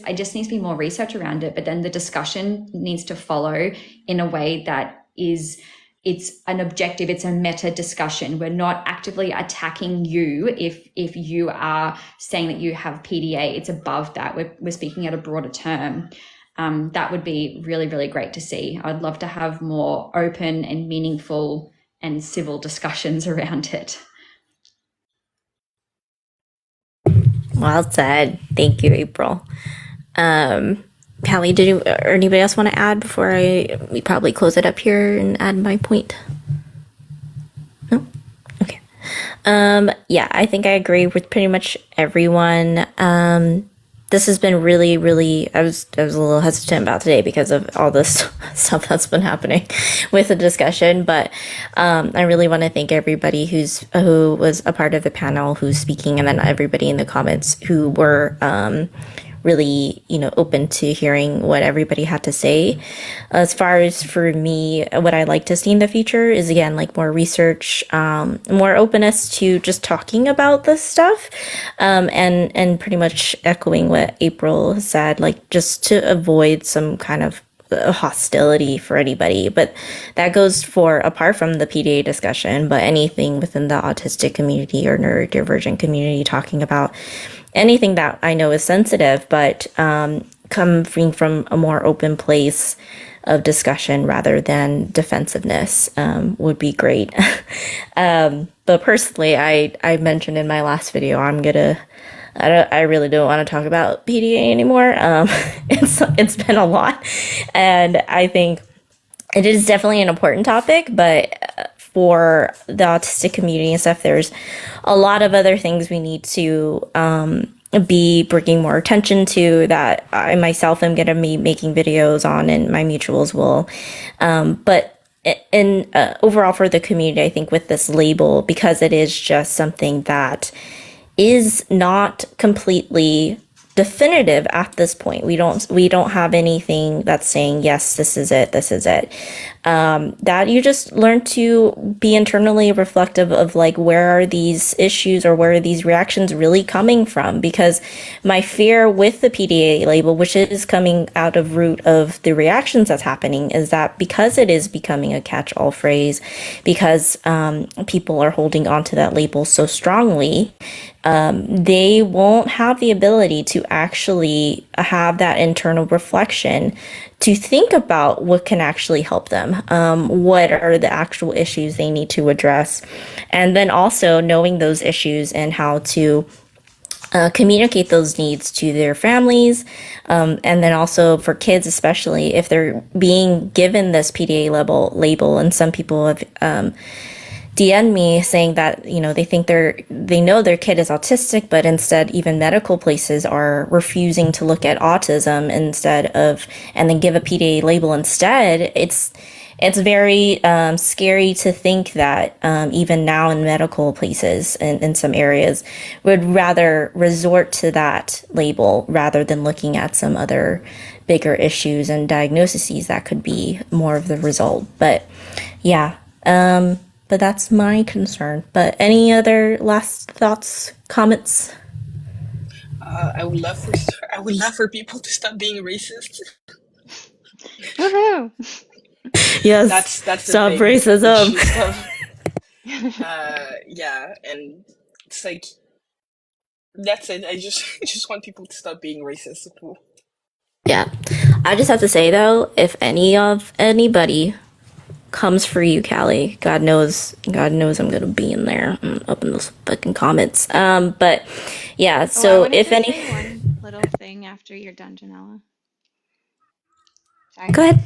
I just needs to be more research around it, but then the discussion needs to follow in a way that it's an objective, it's a meta discussion. We're not actively attacking you if you are saying that you have PDA. It's above that. We're speaking at a broader term. That would be really, really great to see. I'd love to have more open and meaningful and civil discussions around it. Well said. Thank you, April. Callie, did you or anybody else want to add before we probably close it up here and add my point? No? Okay. Yeah, I think I agree with pretty much everyone. This has been really, really, I was a little hesitant about today because of all this stuff that's been happening with the discussion, but I really want to thank everybody who was a part of the panel, who's speaking, and then everybody in the comments who were really, you know, open to hearing what everybody had to say. As far as for me, what I like to see in the future is, again, like more research, more openness to just talking about this stuff, and pretty much echoing what April said, like just to avoid some kind of hostility for anybody. But that goes for apart from the PDA discussion, but anything within the autistic community or neurodivergent community, talking about anything that I know is sensitive, but coming from a more open place of discussion rather than defensiveness would be great. But personally, I mentioned in my last video, I really don't want to talk about PDA anymore. It's been a lot, and I think it is definitely an important topic, but for the autistic community and stuff, there's a lot of other things we need to be bringing more attention to, that I myself am going to be making videos on, and my mutuals will. But in overall for the community, I think with this label, because it is just something that is not completely definitive at this point. We don't have anything that's saying, yes, this is it. That you just learn to be internally reflective of, like, where are these issues or where are these reactions really coming from? Because my fear with the PDA label, which is coming out of root of the reactions that's happening, is that because it is becoming a catch-all phrase, because people are holding on to that label so strongly, they won't have the ability to actually have that internal reflection to think about what can actually help them, what are the actual issues they need to address, and then also knowing those issues and how to communicate those needs to their families, and then also for kids, especially if they're being given this PDA label, and some people have DM'd me saying that, you know, they know their kid is autistic, but instead even medical places are refusing to look at autism and then give a PDA label instead. It's very scary to think that even now in medical places in some areas would rather resort to that label rather than looking at some other bigger issues and diagnoses that could be more of the result. But yeah, but that's my concern. But any other last thoughts, comments? I would love for people to stop being racist. Woohoo! Yes, That's the stop thing. racism. Yeah, and it's like that's it. I just I just want people to stop being racist. Yeah. I just have to say though, if anybody comes for you, Callie, God knows I'm gonna be in there, up in those fucking comments. But yeah, Oh, I so wanted if to any, say one little thing after you're done, Janella. Sorry. go ahead.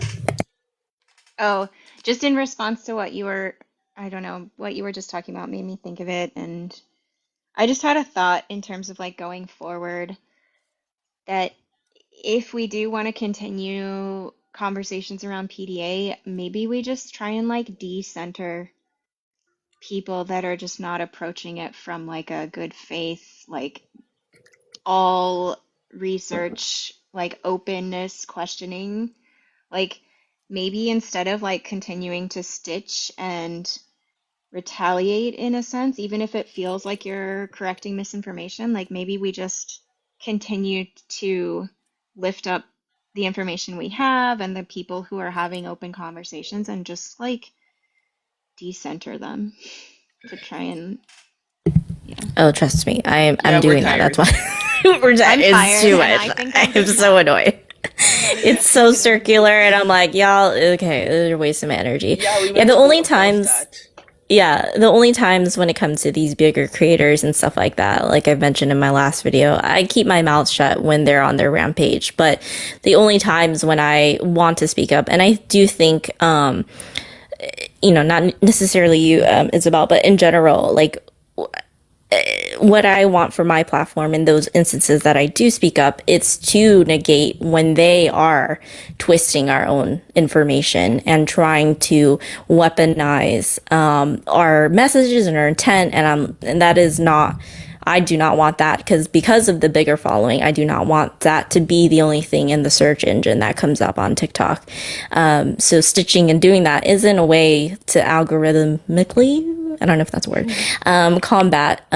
Oh, just in response to what you were, I don't know, what you were just talking about made me think of it. And I just had a thought in terms of like going forward that if we do want to continue conversations around PDA, maybe we just try and like de-center people that are just not approaching it from like a good faith, like all research, like openness, questioning. Like maybe instead of like continuing to stitch and retaliate in a sense, even if it feels like you're correcting misinformation, like maybe we just continue to lift up the information we have and the people who are having open conversations and just like decenter them to try and, yeah. Oh, trust me, I'm Yeah, we're doing that. That's tired. why I'm it's tired too and much. I think I I'm am just so not annoyed. not It's addressing so it enough. circular, and I'm like, y'all, okay, they're wasting my energy. Yeah, we Yeah, want the to go only above times that. Yeah, the only times when it comes to these bigger creators and stuff like that, like I've mentioned in my last video, I keep my mouth shut when they're on their rampage. But the only times when I want to speak up, and I do think, not necessarily you, Isabel, but in general, like what I want for my platform in those instances that I do speak up, it's to negate when they are twisting our own information and trying to weaponize our messages and our intent, and that is not. I do not want that because of the bigger following. I do not want that to be the only thing in the search engine that comes up on TikTok. So stitching and doing that isn't a way to algorithmically, I don't know if that's a word, combat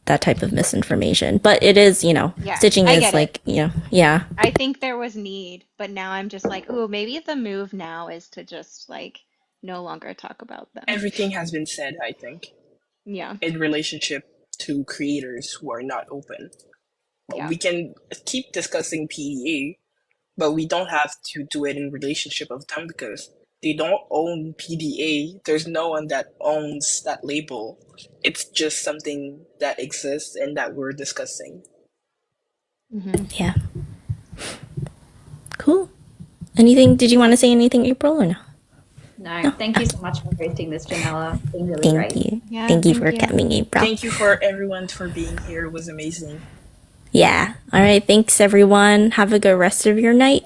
that type of misinformation. But it is, Yeah, stitching I is get it. like, yeah. I think there was need, but now I'm just like, ooh, maybe the move now is to just like no longer talk about them. Everything has been said, I think, Yeah, in relationship to creators who are not open. yeah. We can keep discussing PDA, but we don't have to do it in relationship of them because they don't own PDA. There's no one that owns that label. It's just something that exists and that we're discussing. Hmm. Yeah. Cool. Did you want to say anything, April, or no? No, thank you so much for hosting this, Janella. It's been really Thank great. you. Yeah, Thank you thank for you. coming, April. Thank you for everyone for being here. It was amazing. Yeah. All right. Thanks, everyone. Have a good rest of your night.